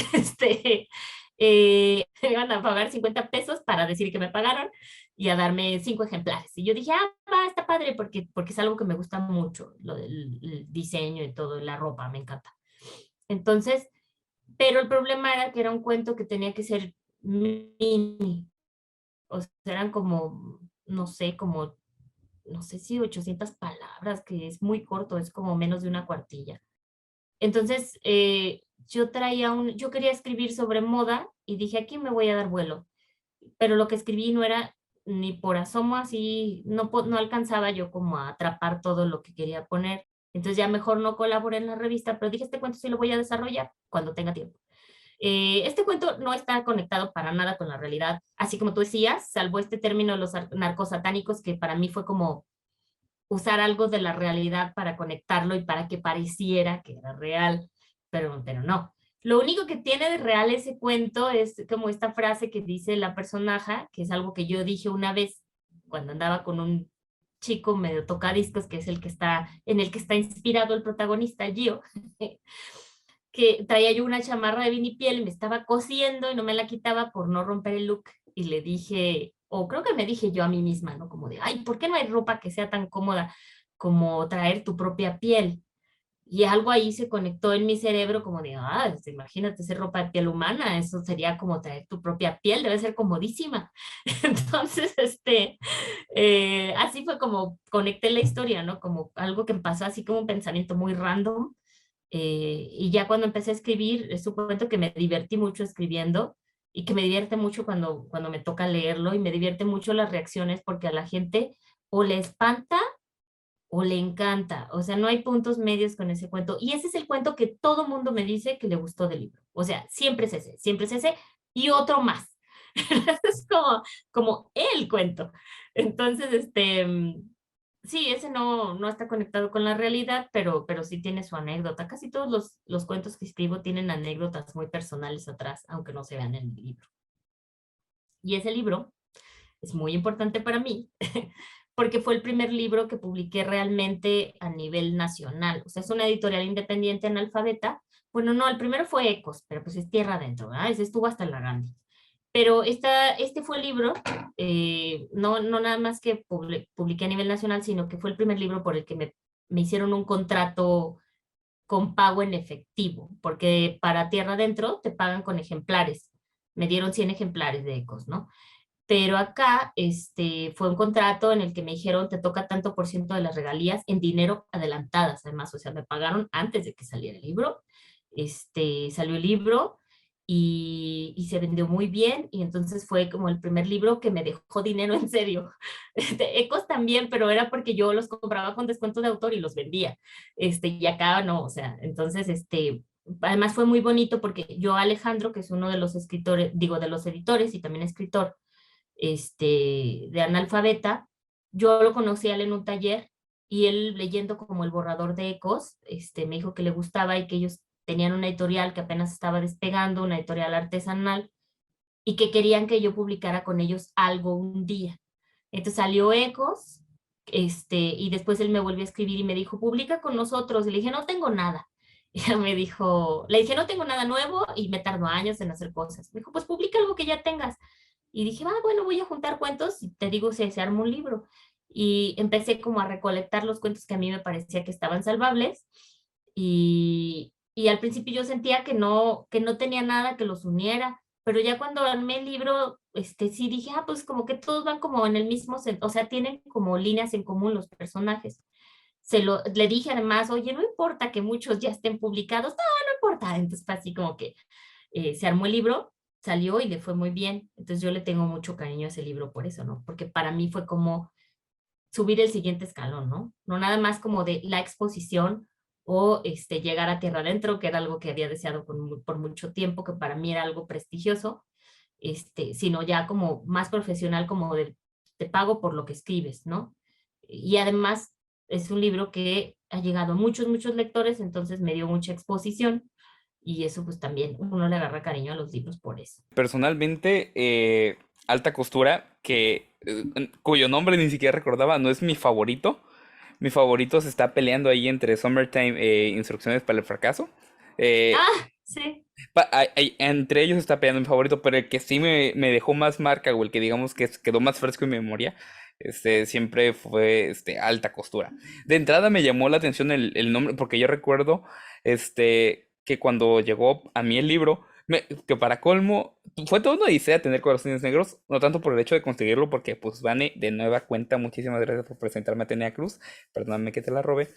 Me iban a pagar 50 pesos para decir que me pagaron y a darme 5 ejemplares. Y yo dije, va, está padre, porque es algo que me gusta mucho, lo del el diseño y todo, la ropa, me encanta. Entonces, pero el problema era que era un cuento que tenía que ser mini, o sea, eran como, no sé, como, no sé si 800 palabras, que es muy corto, es como menos de una cuartilla. Entonces, yo quería escribir sobre moda y dije, aquí me voy a dar vuelo, pero lo que escribí no era ni por asomo así, no alcanzaba yo como a atrapar todo lo que quería poner. Entonces ya mejor no colaboré en la revista, pero dije, este cuento sí lo voy a desarrollar cuando tenga tiempo. Este cuento no está conectado para nada con la realidad, así como tú decías, salvo este término de los narcosatánicos, que para mí fue como usar algo de la realidad para conectarlo y para que pareciera que era real, pero no. Lo único que tiene de real ese cuento es como esta frase que dice la personaje, que es algo que yo dije una vez cuando andaba con un chico medio tocadiscos, que es el que está, en el que está inspirado el protagonista, Gio, que traía yo una chamarra de vinipiel y me estaba cosiendo y no me la quitaba por no romper el look. Y le dije, o creo que me dije yo a mí misma, ¿no? Como de, ay, ¿por qué no hay ropa que sea tan cómoda como traer tu propia piel? Y algo ahí se conectó en mi cerebro como de, pues, imagínate esa ropa de piel humana, eso sería como traer tu propia piel, debe ser comodísima. Entonces, así fue como conecté la historia, ¿no? Como algo que me pasó así como un pensamiento muy random. Y ya cuando empecé a escribir, es un cuento que me divertí mucho escribiendo y que me divierte mucho cuando me toca leerlo y me divierte mucho las reacciones porque a la gente o le espanta o le encanta. O sea, no hay puntos medios con ese cuento. Y ese es el cuento que todo mundo me dice que le gustó del libro. O sea, siempre es ese y otro más. Es como el cuento. Entonces, sí, ese no está conectado con la realidad, pero sí tiene su anécdota. Casi todos los cuentos que escribo tienen anécdotas muy personales atrás, aunque no se vean en el libro. Y ese libro es muy importante para mí porque fue el primer libro que publiqué realmente a nivel nacional. O sea, es una editorial independiente analfabeta. Bueno, no, el primero fue Ecos, pero pues es tierra adentro, ¿verdad? Ese estuvo hasta la Gandhi. Pero este fue el libro, no nada más que publiqué a nivel nacional, sino que fue el primer libro por el que me hicieron un contrato con pago en efectivo, porque para tierra adentro te pagan con ejemplares. Me dieron 100 ejemplares de Ecos, ¿no? Pero acá fue un contrato en el que me dijeron te toca tanto por ciento de las regalías en dinero adelantadas, además, o sea, me pagaron antes de que saliera el libro. Salió el libro y se vendió muy bien y entonces fue como el primer libro que me dejó dinero en serio. Ecos también, pero era porque yo los compraba con descuento de autor y los vendía. Y acá no, o sea, entonces, además fue muy bonito porque yo, Alejandro, que es uno de los escritores, digo, de los editores y también escritor, de analfabeta, yo lo conocí a él en un taller y él leyendo como el borrador de Ecos, me dijo que le gustaba y que ellos tenían una editorial que apenas estaba despegando, una editorial artesanal, y que querían que yo publicara con ellos algo un día. Entonces salió Ecos, y después él me volvió a escribir y me dijo, publica con nosotros. Y le dije, no tengo nada. Y ella me dijo, le dije, no tengo nada nuevo y me tardó años en hacer cosas. Me dijo, pues publica algo que ya tengas. Y dije, bueno, voy a juntar cuentos y te digo si se arma un libro. Y empecé como a recolectar los cuentos que a mí me parecía que estaban salvables. Y al principio yo sentía que no tenía nada que los uniera, pero ya cuando armé el libro, sí dije, pues como que todos van como en el mismo, o sea, tienen como líneas en común los personajes. Le dije además, oye, no importa que muchos ya estén publicados, no importa. Entonces fue así como que se armó el libro, salió y le fue muy bien. Entonces yo le tengo mucho cariño a ese libro por eso, ¿no? Porque para mí fue como subir el siguiente escalón, ¿no? No nada más como de la exposición o llegar a tierra adentro, que era algo que había deseado por mucho tiempo, que para mí era algo prestigioso, sino ya como más profesional, como de te pago por lo que escribes, ¿no? Y además es un libro que ha llegado a muchos, muchos lectores, entonces me dio mucha exposición y eso pues también uno le agarra cariño a los libros por eso. Personalmente, Alta Costura, cuyo nombre ni siquiera recordaba, no es mi favorito. Mi favorito se está peleando ahí entre Summertime e Instrucciones para el Fracaso. Eh, Ah, sí. Entre ellos está peleando mi favorito, pero el que sí me dejó más marca, o el que digamos que quedó más fresco en mi memoria, siempre fue Alta Costura. De entrada me llamó la atención el nombre, porque yo recuerdo este que cuando llegó a mí el libro, que para colmo, fue toda una odisea tener Corazones Negros, no tanto por el hecho de conseguirlo, porque pues Vane, de nueva cuenta, muchísimas gracias por presentarme a Atenea Cruz, perdóname que te la robe,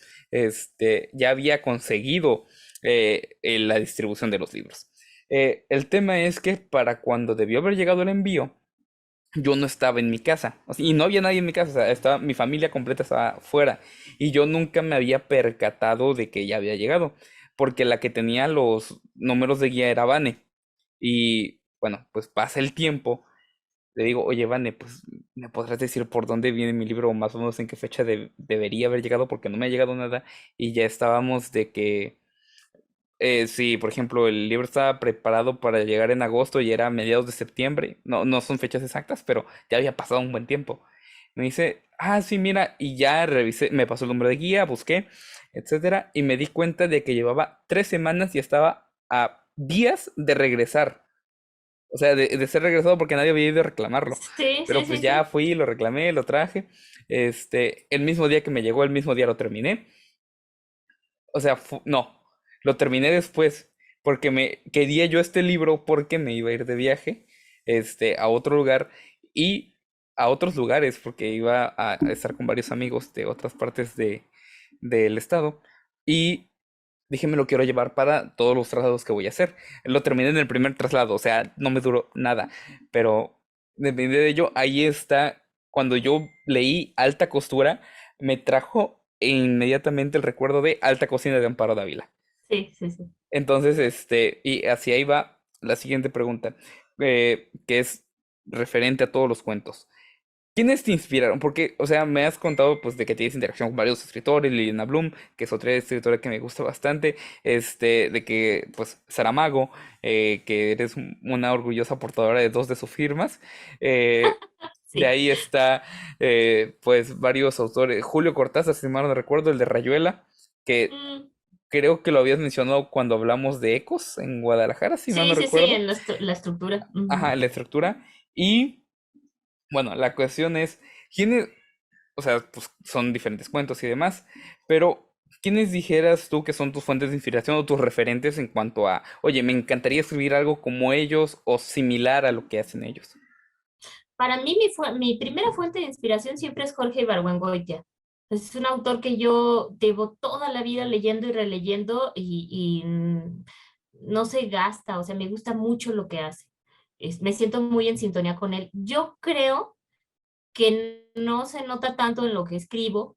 ya había conseguido la distribución de los libros. El tema es que para cuando debió haber llegado el envío, yo no estaba en mi casa, o sea, y no había nadie en mi casa, o sea, estaba, mi familia completa estaba fuera, y yo nunca me había percatado de que ya había llegado, porque la que tenía los números de guía era Vane, y bueno, pues pasa el tiempo, le digo, oye, Vane, pues me podrás decir por dónde viene mi libro, o más o menos en qué fecha debería haber llegado, porque no me ha llegado nada, y ya estábamos de que sí, por ejemplo, el libro estaba preparado para llegar en agosto y era a mediados de septiembre. No, no son fechas exactas, pero ya había pasado un buen tiempo. Me dice, ah, sí, mira, y ya revisé, me pasó el número de guía, busqué, etcétera, y me di cuenta de que llevaba 3 semanas y estaba a días de regresar. O sea, de ser regresado porque nadie había ido a reclamarlo. Sí, Pero sí, pues sí, ya sí. fui, lo reclamé, lo traje. El mismo día que me llegó, el mismo día lo terminé. O sea, no, lo terminé después porque me quería yo este libro porque me iba a ir de viaje, a otro lugar y a otros lugares porque iba a estar con varios amigos de otras partes del estado y dije me lo quiero llevar para todos los traslados que voy a hacer. Lo terminé en el primer traslado, o sea, no me duró nada, pero depende de ello, ahí está, cuando yo leí Alta Costura, me trajo inmediatamente el recuerdo de Alta Cocina de Amparo Dávila. Sí, sí, sí. Entonces, y hacia ahí va la siguiente pregunta, que es referente a todos los cuentos. ¿Quiénes te inspiraron? Porque, o sea, me has contado pues de que tienes interacción con varios escritores, Liliana Bloom, que es otra escritora que me gusta bastante, de que pues Saramago, que eres una orgullosa portadora de dos de sus firmas. eh, de Sí. ahí está pues varios autores, Julio Cortázar, si mal no recuerdo, el de Rayuela, que Mm, creo que lo habías mencionado cuando hablamos de Ecos en Guadalajara, si mal no sí, sí, sí, recuerdo. en la estructura. Ajá, Ujú. en la estructura. Y bueno, la cuestión es, ¿quiénes, o sea, pues son diferentes cuentos y demás, pero ¿quiénes dijeras tú que son tus fuentes de inspiración o tus referentes en cuanto a, oye, me encantaría escribir algo como ellos o similar a lo que hacen ellos? Para mí, mi primera fuente de inspiración siempre es Jorge Ibargüengoitia. Es un autor que yo llevo toda la vida leyendo y releyendo y no se gasta, o sea, me gusta mucho lo que hace. Me siento muy en sintonía con él. Yo creo que no se nota tanto en lo que escribo,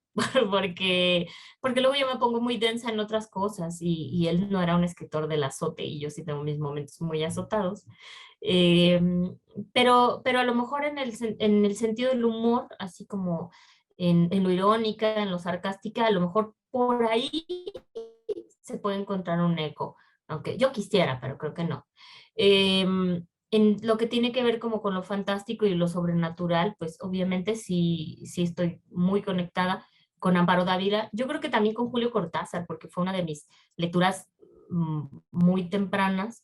porque, porque luego yo me pongo muy densa en otras cosas y él no era un escritor del azote y yo sí tengo mis momentos muy azotados. Eh, pero a lo mejor en el sentido del humor, así como en lo irónica, en lo sarcástica, a lo mejor por ahí se puede encontrar un eco, aunque yo quisiera, pero creo que no. En lo que tiene que ver como con lo fantástico y lo sobrenatural, pues obviamente sí, sí estoy muy conectada con Amparo Dávila. Yo creo que también con Julio Cortázar, porque fue una de mis lecturas muy tempranas,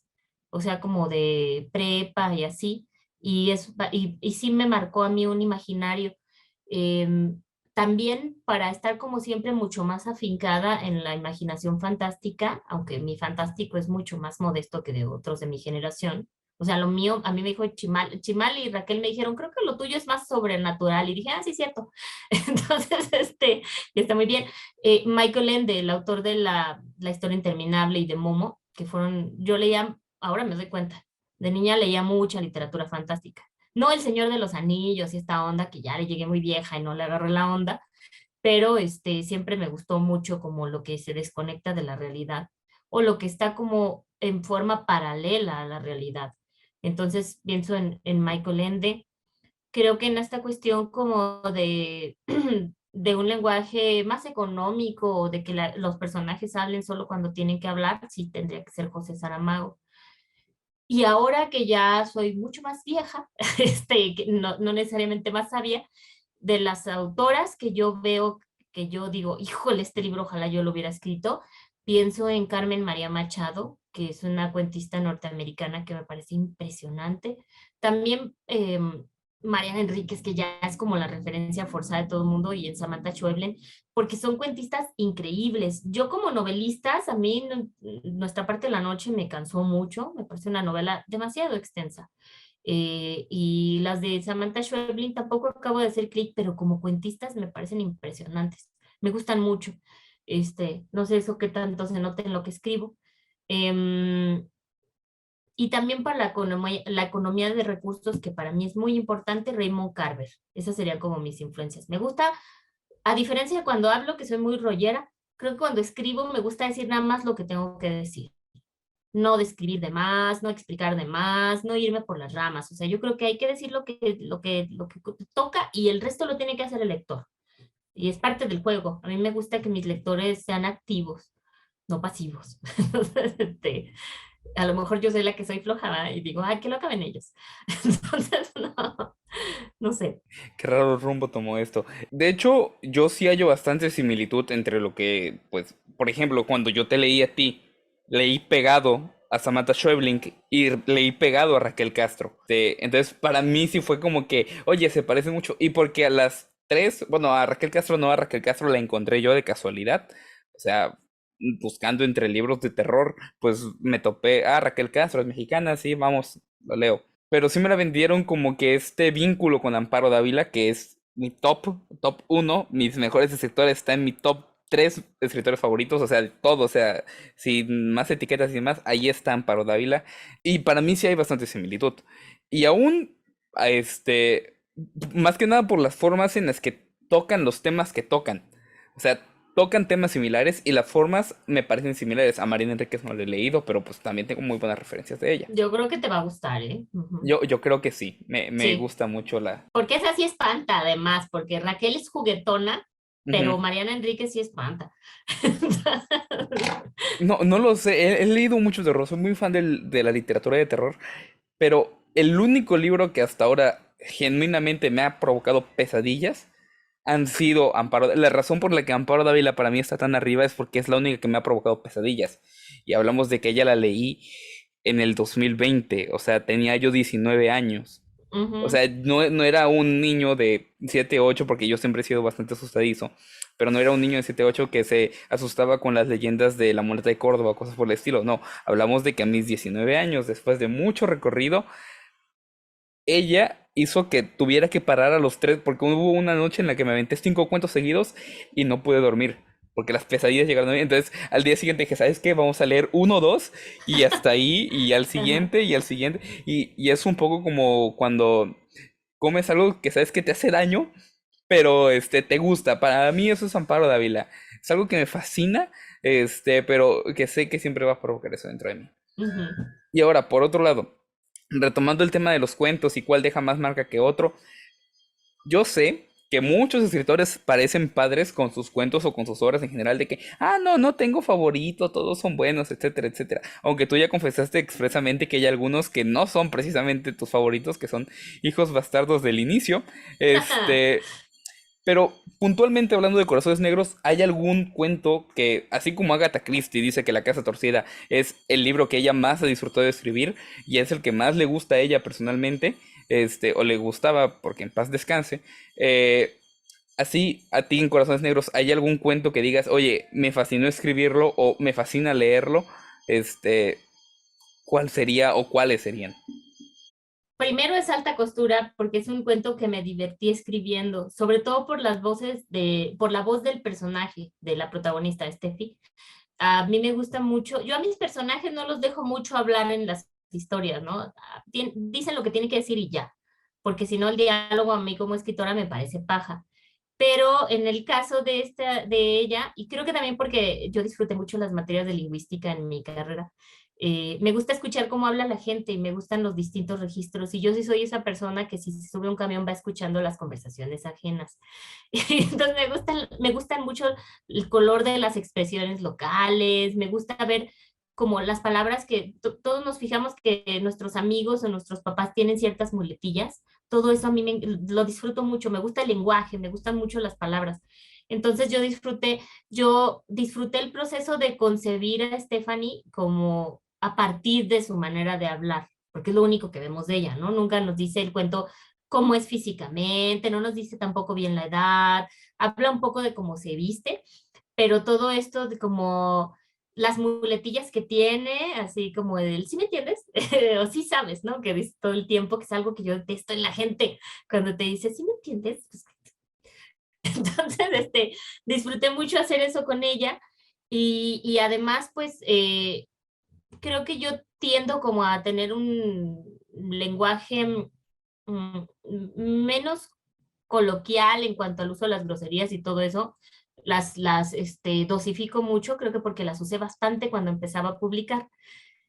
o sea, como de prepa y así, y sí me marcó a mí un imaginario. Em, También para estar como siempre mucho más afincada en la imaginación fantástica, aunque mi fantástico es mucho más modesto que de otros de mi generación. O sea, lo mío, a mí me dijo Chimal y Raquel me dijeron, creo que lo tuyo es más sobrenatural. Y dije, ah, sí, cierto. Entonces, está muy bien. Michael Ende, el autor de la historia interminable y de Momo, que fueron, yo leía, ahora me doy cuenta, de niña leía mucha literatura fantástica. No El Señor de los Anillos y esta onda que ya le llegué muy vieja y no le agarré la onda, pero siempre me gustó mucho como lo que se desconecta de la realidad o lo que está como en forma paralela a la realidad. Entonces pienso en Michael Ende. Creo que en esta cuestión como de un lenguaje más económico o de que los personajes hablen solo cuando tienen que hablar, sí tendría que ser José Saramago. Y ahora que ya soy mucho más vieja, que no necesariamente más sabia, de las autoras que yo veo, que yo digo, híjole, este libro ojalá yo lo hubiera escrito, pienso en Carmen María Machado, que es una cuentista norteamericana que me parece impresionante. También Mariana Enríquez, que ya es como la referencia forzada de todo el mundo, y en Samantha Schweblin, porque son cuentistas increíbles. Yo como novelistas, a mí Nuestra parte de la noche me cansó mucho, me parece una novela demasiado extensa. Y las de Samantha Schweblin tampoco acabo de hacer clic, pero como cuentistas me parecen impresionantes. Me gustan mucho. No sé eso qué tanto se nota en lo que escribo. Em, y también para la economía de recursos, que para mí es muy importante, Raymond Carver. Esas serían como mis influencias. Me gusta, a diferencia de cuando hablo, que soy muy rollera, creo que cuando escribo me gusta decir nada más lo que tengo que decir. No describir de más, no explicar de más, no irme por las ramas. O sea, yo creo que hay que decir lo que toca, y el resto lo tiene que hacer el lector. Y es parte del juego. A mí me gusta que mis lectores sean activos, no pasivos. Entonces, a lo mejor yo soy la que soy floja, ¿verdad? Y digo, ay, que lo acaben ellos. Entonces, no, no sé. Qué raro rumbo tomó esto. De hecho, yo sí hallo bastante similitud entre lo que, pues, por ejemplo, cuando yo te leí a ti, leí pegado a Samantha Schweblin y leí pegado a Raquel Castro. Entonces, para mí sí fue como que, oye, se parece mucho. Y porque a las tres, bueno, a Raquel Castro no, a Raquel Castro la encontré yo de casualidad. O sea, buscando entre libros de terror, pues me topé, Raquel Castro es mexicana, sí, vamos, lo leo. Pero sí me la vendieron como que este vínculo con Amparo Dávila, que es mi top uno, mis mejores escritores, está en mi top 3 escritores favoritos, o sea, de todo, o sea, sin más etiquetas y demás, ahí está Amparo Dávila. Y para mí sí hay bastante similitud. Y aún, a más que nada por las formas en las que tocan los temas que tocan. O sea, tocan temas similares y las formas me parecen similares. A Marina Enríquez no la he leído, pero pues también tengo muy buenas referencias de ella. Yo creo que te va a gustar, ¿eh? Ujú. Yo creo que sí, me Sí, gusta mucho la... porque esa sí espanta, además, porque Raquel es juguetona, Ujú. pero Mariana Enríquez sí espanta. No, no lo sé, he leído muchos de terror, soy muy fan de la literatura de terror, pero el único libro que hasta ahora genuinamente me ha provocado pesadillas han sido Amparo. La razón por la que Amparo Dávila para mí está tan arriba es porque es la única que me ha provocado pesadillas. Y hablamos de que ella la leí en el 2020, o sea, tenía yo 19 años. O Ujú. sea, no era un niño de 7 8 porque yo siempre he sido bastante asustadizo, pero no era un niño de 7 8 que se asustaba con las leyendas de la muleta de Córdoba o cosas por el estilo. No, hablamos de que a mis 19 años, después de mucho recorrido, ella hizo que tuviera que parar a los 3, porque hubo una noche en la que me aventé 5 cuentos seguidos y no pude dormir, porque las pesadillas llegaron a mí. Entonces, al día siguiente dije, ¿sabes qué? Vamos a leer uno, dos, y hasta ahí, y al Ajá. siguiente, y al siguiente. Y es un poco como cuando comes algo que sabes que te hace daño, pero te gusta. Para mí eso es Amparo Dávila. Es algo que me fascina, pero que sé que siempre va a provocar eso dentro de mí. Ujú. Y ahora, por otro lado, retomando el tema de los cuentos y cuál deja más marca que otro, yo sé que muchos escritores parecen padres con sus cuentos o con sus obras en general de que, no, no tengo favorito, todos son buenos, etcétera, etcétera. Aunque tú ya confesaste expresamente que hay algunos que no son precisamente tus favoritos, que son hijos bastardos del inicio. Pero puntualmente hablando de Corazones Negros, ¿hay algún cuento que, así como Agatha Christie dice que La Casa Torcida es el libro que ella más ha disfrutado de escribir y es el que más le gusta a ella personalmente, o le gustaba porque en paz descanse, así a ti en Corazones Negros, ¿hay algún cuento que digas, oye, me fascinó escribirlo o me fascina leerlo? Este, ¿Cuál sería o cuáles serían? Primero es Alta Costura, porque es un cuento que me divertí escribiendo, sobre todo por la voz del personaje, de la protagonista, Steffi. A mí me gusta mucho, yo a mis personajes no los dejo mucho hablar en las historias, ¿no? Dicen lo que tienen que decir y ya, porque si no el diálogo a mí como escritora me parece paja. Pero en el caso de ella, y creo que también porque yo disfruté mucho las materias de lingüística en mi carrera, me gusta escuchar cómo habla la gente y me gustan los distintos registros. Y yo sí soy esa persona que si se sube a un camión va escuchando las conversaciones ajenas. Entonces me gustan mucho el color de las expresiones locales, me gusta ver como las palabras que todos nos fijamos que nuestros amigos o nuestros papás tienen ciertas muletillas. Todo eso a mí lo disfruto mucho, me gusta el lenguaje, me gustan mucho las palabras. Entonces yo disfruté el proceso de concebir a Stephanie como a partir de su manera de hablar, porque es lo único que vemos de ella, ¿no? Nunca nos dice el cuento cómo es físicamente, no nos dice tampoco bien la edad, habla un poco de cómo se viste, pero todo esto de como las muletillas que tiene, así como del, ¿sí me entiendes? O sí sabes, ¿no? Que dice todo el tiempo, que es algo que yo detesto en la gente, cuando te dice, ¿sí me entiendes? Pues, entonces, disfruté mucho hacer eso con ella y además, pues, creo que yo tiendo como a tener un lenguaje mm, menos coloquial en cuanto al uso de las groserías y todo eso, dosifico mucho, creo que porque las usé bastante cuando empezaba a publicar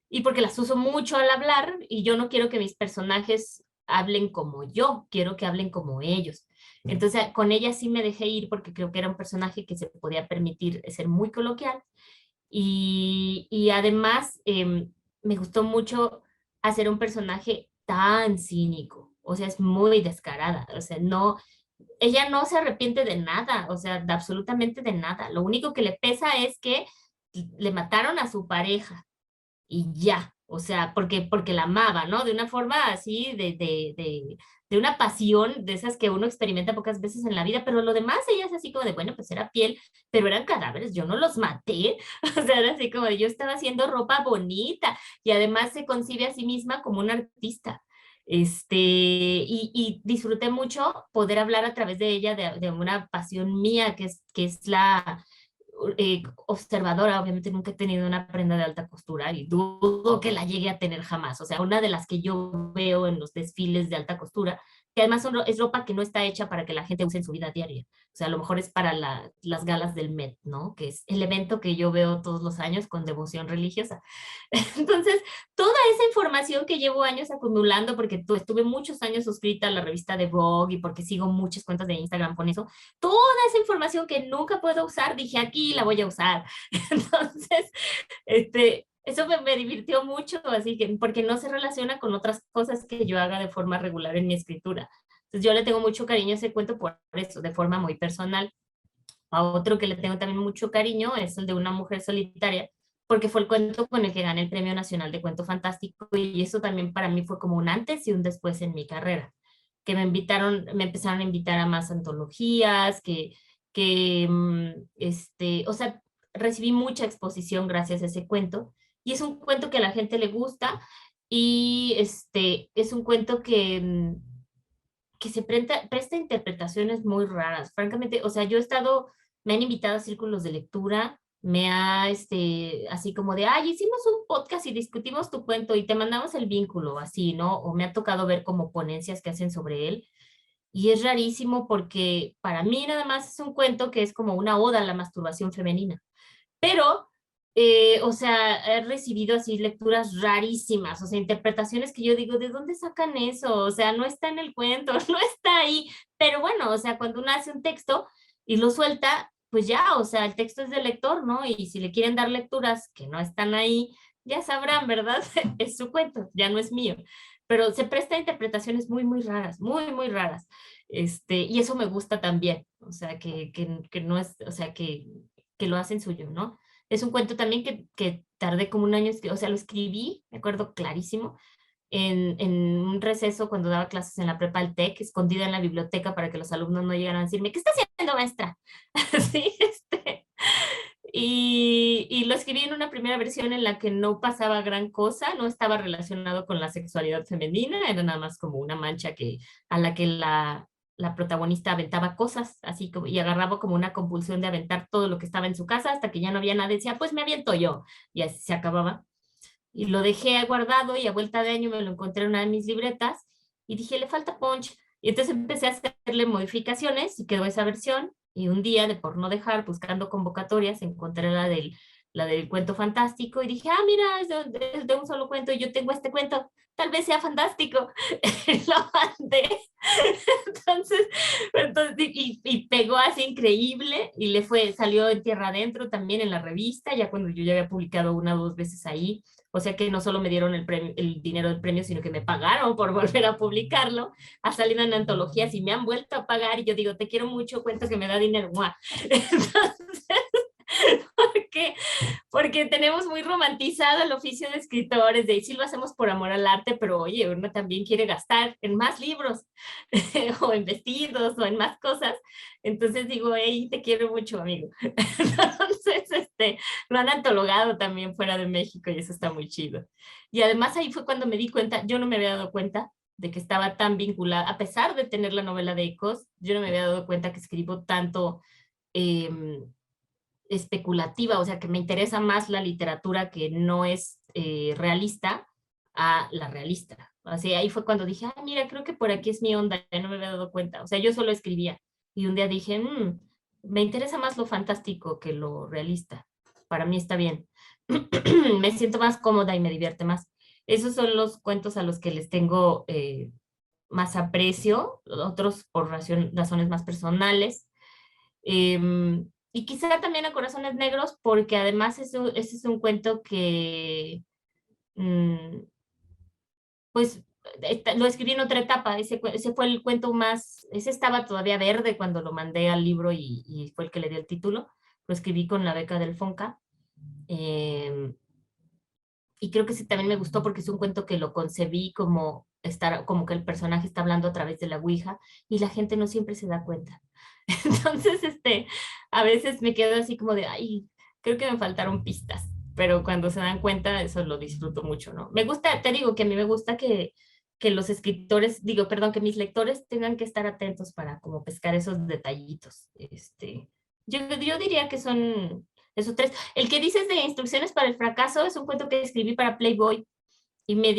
y porque las uso mucho al hablar y yo no quiero que mis personajes hablen como yo, quiero que hablen como ellos. Entonces, con ella sí me dejé ir porque creo que era un personaje que se podía permitir ser muy coloquial y además me gustó mucho hacer un personaje tan cínico, o sea, es muy descarada, o sea, no, ella no se arrepiente de nada, o sea, de absolutamente de nada. Lo único que le pesa es que le mataron a su pareja y ya, o sea, porque la amaba, ¿no? De una forma así, de una pasión de esas que uno experimenta pocas veces en la vida, pero lo demás ella es así como de, bueno, pues era piel, pero eran cadáveres, yo no los maté, o sea, era así como de, yo estaba haciendo ropa bonita y además se concibe a sí misma como una artista. Y disfruté mucho poder hablar a través de ella de una pasión mía, que es la, observadora, obviamente nunca he tenido una prenda de alta costura y dudo que la llegue a tener jamás. O sea, una de las que yo veo en los desfiles de alta costura, que además es ropa que no está hecha para que la gente use en su vida diaria. O sea, a lo mejor es para las galas del Met, ¿no? Que es el evento que yo veo todos los años con devoción religiosa. Entonces, toda esa información que llevo años acumulando, porque estuve muchos años suscrita a la revista de Vogue y porque sigo muchas cuentas de Instagram con eso, toda esa información que nunca puedo usar, dije aquí la voy a usar. Entonces, eso me divirtió mucho, así que, porque no se relaciona con otras cosas que yo haga de forma regular en mi escritura. Entonces, yo le tengo mucho cariño a ese cuento por eso, de forma muy personal. A otro que le tengo también mucho cariño es el de una mujer solitaria, porque fue el cuento con el que gané el Premio Nacional de Cuento Fantástico y eso también para mí fue como un antes y un después en mi carrera, que me empezaron a invitar a más antologías, o sea, recibí mucha exposición gracias a ese cuento y es un cuento que a la gente le gusta y es un cuento que se presta interpretaciones muy raras. Francamente, o sea, me han invitado a círculos de lectura, así como de, ay, hicimos un podcast y discutimos tu cuento y te mandamos el vínculo, así, ¿no? O me ha tocado ver como ponencias que hacen sobre él. Y es rarísimo porque para mí nada más es un cuento que es como una oda a la masturbación femenina. Pero, o sea, he recibido así lecturas rarísimas, o sea, interpretaciones que yo digo, ¿de dónde sacan eso? O sea, no está en el cuento, no está ahí. Pero bueno, o sea, cuando uno hace un texto y lo suelta, pues ya, o sea, el texto es del lector, ¿no? Y si le quieren dar lecturas que no están ahí, ya sabrán, ¿verdad? Es su cuento, ya no es mío. Pero se presta a interpretaciones muy, muy raras, muy, muy raras. Y eso me gusta también, o sea, que no es, o sea, que lo hacen suyo, ¿no? Es un cuento también que tardé como un año, o sea, lo escribí, me acuerdo clarísimo, en un receso cuando daba clases en la prepa al TEC, escondida en la biblioteca para que los alumnos no llegaran a decirme, ¿qué está haciendo, maestra? Sí, y lo escribí en una primera versión en la que no pasaba gran cosa, no estaba relacionado con la sexualidad femenina, era nada más como una mancha a la que la protagonista aventaba cosas, así como, y agarraba como una compulsión de aventar todo lo que estaba en su casa hasta que ya no había nada, y decía, pues me aviento yo, y así se acababa. Y lo dejé guardado y a vuelta de año me lo encontré en una de mis libretas y dije, le falta punch. Y entonces empecé a hacerle modificaciones y quedó esa versión. Y un día, de por no dejar, buscando convocatorias, encontré la del cuento fantástico y dije, mira, es de un solo cuento y yo tengo este cuento, tal vez sea fantástico. Lo mandé. Entonces, y pegó así increíble y salió en Tierra Adentro también en la revista, ya cuando yo ya había publicado una o dos veces ahí. O sea que no solo me dieron el dinero del premio, sino que me pagaron por volver a publicarlo. Ha salido en antologías y me han vuelto a pagar y yo digo, te quiero mucho, cuento que me da dinero. ¡Mua! Entonces, porque, porque tenemos muy romantizado el oficio de escritores, de sí lo hacemos por amor al arte, pero oye, uno también quiere gastar en más libros, o en vestidos, o en más cosas. Entonces digo, hey, te quiero mucho, amigo. Entonces, lo han antologado también fuera de México y eso está muy chido. Y además ahí fue cuando me di cuenta, yo no me había dado cuenta de que estaba tan vinculada, a pesar de tener la novela de Ecos, yo no me había dado cuenta que escribo tanto eh, especulativa, o sea, que me interesa más la literatura que no es realista a la realista. O sea, ahí fue cuando dije, ah, mira, creo que por aquí es mi onda, ya no me había dado cuenta. O sea, yo solo escribía y un día dije, me interesa más lo fantástico que lo realista. Para mí está bien. Me siento más cómoda y me divierte más. Esos son los cuentos a los que les tengo más aprecio, otros por razones más personales. Y quizá también a Corazones Negros, porque además ese es un cuento que, mm, pues, lo escribí en otra etapa. Ese fue el cuento más, ese estaba todavía verde cuando lo mandé al libro y fue el que le dio el título. Lo escribí con la beca del Fonca. em, y creo que ese también me gustó porque es un cuento que lo concebí como que el personaje está hablando a través de la ouija y la gente no siempre se da cuenta. Entonces, a veces me quedo así como de, ay, creo que me faltaron pistas, pero cuando se dan cuenta, eso lo disfruto mucho, ¿no? Me gusta, te digo que a mí me gusta que los escritores, digo, perdón, que mis lectores tengan que estar atentos para como pescar esos detallitos. Yo diría que son esos tres. El que dices de Instrucciones para el fracaso es un cuento que escribí para Playboy y me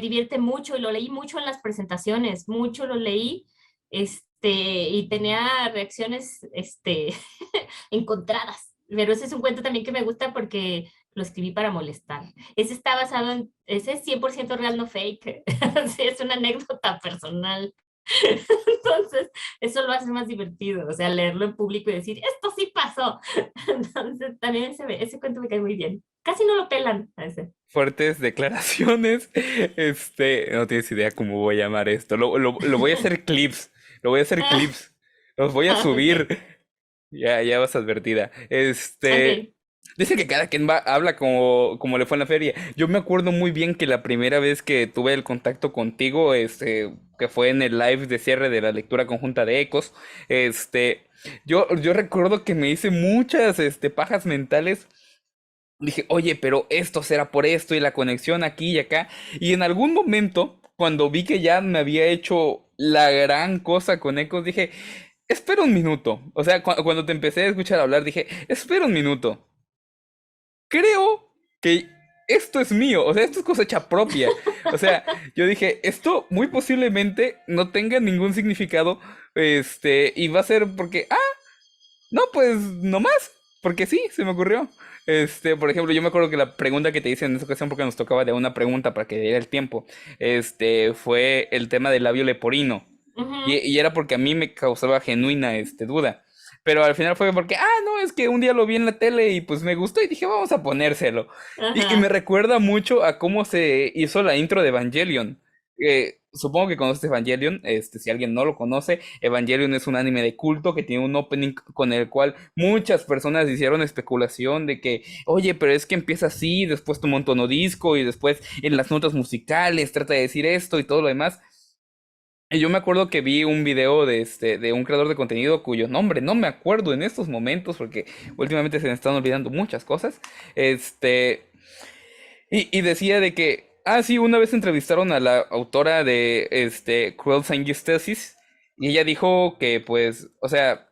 divierte mucho y lo leí mucho en las presentaciones, mucho lo leí, y tenía reacciones, encontradas. Pero ese es un cuento también que me gusta porque lo escribí para molestar. Ese es 100% real, no fake. Sí, es una anécdota personal. Entonces, eso lo hace más divertido, o sea, leerlo en público y decir, esto sí pasó. Entonces, también ese cuento me cae muy bien. Casi no lo pelan a ese. Fuertes declaraciones. No tienes idea cómo voy a llamar esto. Lo voy a hacer clips. Lo voy a hacer Ah, clips. Los voy a subir. ok, Ya vas advertida. ok. Dice que cada quien habla como le fue en la feria. Yo me acuerdo muy bien que la primera vez que tuve el contacto contigo, que fue en el live de cierre de la lectura conjunta de Ecos, yo recuerdo que me hice muchas, pajas mentales. Dije, oye, pero esto será por esto y la conexión aquí y acá. Y en algún momento, cuando vi que ya me había hecho la gran cosa con Ecos, dije, espera un minuto. O sea, cuando te empecé a escuchar hablar, dije, espera un minuto. Creo que esto es mío. O sea, esto es cosecha propia. O sea, yo dije, esto muy posiblemente no tenga ningún significado. Y va a ser porque, no, pues no más, porque sí, se me ocurrió. Por ejemplo, yo me acuerdo que la pregunta que te hice en esa ocasión, porque nos tocaba de una pregunta para que diera el tiempo, fue el tema del labio leporino. Y, Ujú, y era porque a mí me causaba genuina, duda. Pero al final fue porque, no, es que un día lo vi en la tele y pues me gustó y dije, vamos a ponérselo. Y me ajá. recuerda mucho a cómo se hizo la intro de Evangelion. Supongo que conoces Evangelion, si alguien no lo conoce, Evangelion es un anime de culto que tiene un opening con el cual muchas personas hicieron especulación de que, oye, pero es que empieza así, después toma un tono disco y después en las notas musicales trata de decir esto y todo lo demás. Y yo me acuerdo que vi un video de un creador de contenido cuyo nombre no me acuerdo en estos momentos porque últimamente se me están olvidando muchas cosas. Este, y decía de que, sí, una vez entrevistaron a la autora de Cruel Science Thesis y ella dijo que, pues, o sea,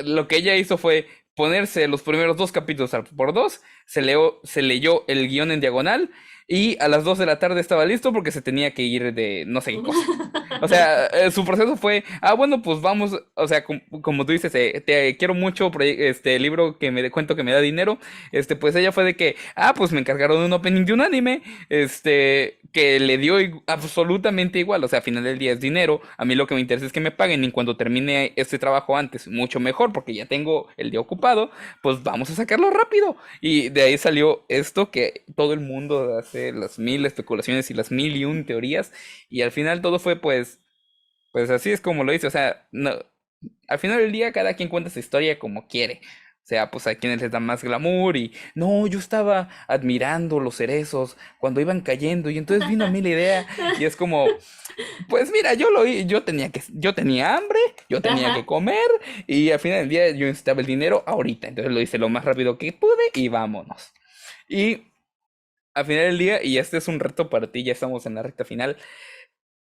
lo que ella hizo fue ponerse los primeros dos capítulos al por dos, se leyó el guión en diagonal y a las 2 de la tarde estaba listo porque se tenía que ir de no sé qué cosa. O sea, su proceso fue, bueno, pues vamos, o sea, como tú dices, te quiero mucho, este libro que cuento que me da dinero, pues ella fue de que, pues me encargaron un opening de un anime, que le dio absolutamente igual, o sea, al final del día es dinero, a mí lo que me interesa es que me paguen y cuando termine este trabajo antes, mucho mejor, porque ya tengo el día ocupado, pues vamos a sacarlo rápido. Y de ahí salió esto que todo el mundo hace las mil especulaciones y las mil y un teorías. Y al final todo fue pues así es como lo dice, o sea, no, al final del día cada quien cuenta su historia como quiere. O sea, pues a quienes les da más glamour y no, yo estaba admirando los cerezos cuando iban cayendo y entonces vino a mí la idea y es como, pues mira, yo tenía hambre, yo tenía que Ajá. comer y al final del día yo necesitaba el dinero ahorita, entonces lo hice lo más rápido que pude y vámonos. Y al final del día, y este es un reto para ti, ya estamos en la recta final,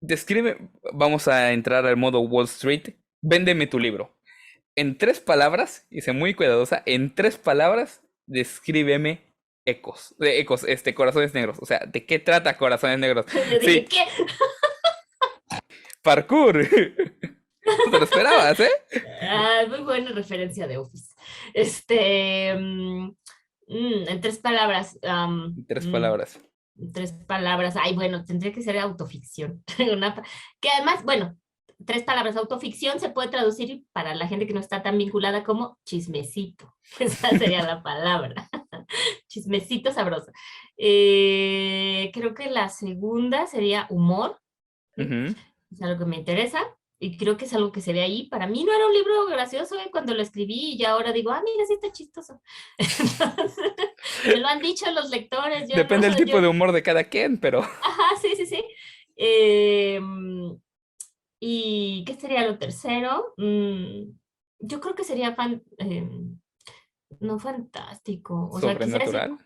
describe, vamos a entrar al modo Wall Street, véndeme tu libro. En 3 palabras, y sé muy cuidadosa, en 3 palabras, descríbeme Ecos, Corazones Negros. O sea, ¿de qué trata Corazones Negros? Yo Sí, dije, ¿qué? parkour. No te lo esperabas, ¿eh? Ah, muy buena referencia de Office. En 3 palabras. Tres palabras. En 3 palabras. Ay, bueno, tendría que ser autoficción. Que además, bueno, 3 palabras. Autoficción se puede traducir para la gente que no está tan vinculada como chismecito. Esa sería la palabra. Chismecito sabroso. Creo que la segunda sería humor. ¿Sí? Ujú. Es algo que me interesa y creo que es algo que se ve ahí. Para mí no era un libro gracioso cuando lo escribí y ya ahora digo, ah, mira, sí está chistoso. Entonces, me lo han dicho los lectores, yo no, Depende del tipo yo, de humor de cada quien, pero ajá, sí, sí, sí. Eh, ¿Y qué sería lo tercero? Yo creo que sería no fantástico, o sea, quisiera decir sobrenatural.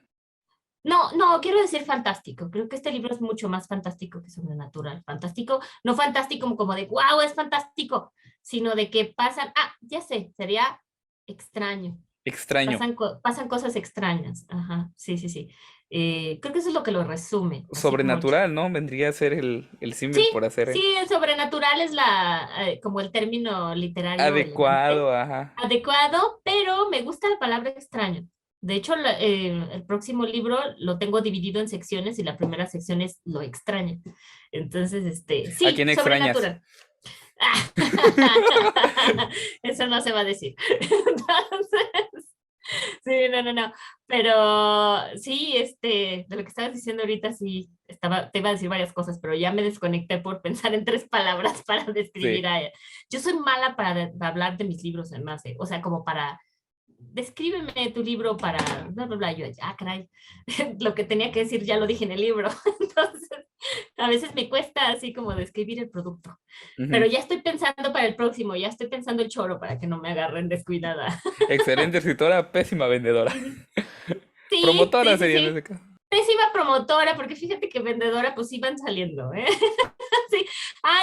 no, no, quiero decir fantástico. Creo que este libro es mucho más fantástico que sobrenatural. Fantástico, no fantástico como de wow, es fantástico, sino de que pasan, ya sé, sería extraño. Extraño. Pasan cosas extrañas. Ajá, sí, sí, sí. Creo que eso es lo que lo resume, así como Sobrenatural, ¿no? Vendría a ser el sí, símil por hacer sí, el sobrenatural es como el término literario elegante, adecuado, ajá. adecuado, pero me gusta la palabra extraño. De hecho, el próximo libro lo tengo dividido en secciones y la primera sección es lo extraño. Entonces, ¿A sí, quién extrañas? sobrenatural. Eso no se va a decir. Entonces, sí, no, no, no. Pero sí, de lo que estabas diciendo ahorita, sí, te iba a decir varias cosas, pero ya me desconecté por pensar en 3 palabras para describir Sí. a ella. Yo soy mala para hablar de mis libros, además, o sea, como para descríbeme tu libro para bla, bla, bla. Yo, caray, lo que tenía que decir ya lo dije en el libro. Entonces, a veces me cuesta así como describir el producto. Pero Ujú. ya estoy pensando para el próximo, ya estoy pensando el choro para que no me agarren descuidada. Excelente escritora, pésima vendedora. Sí, Promotora sí, sí, sería en sí. ese caso. Pésima promotora, porque fíjate que vendedora, pues iban saliendo, ¿eh? Sí.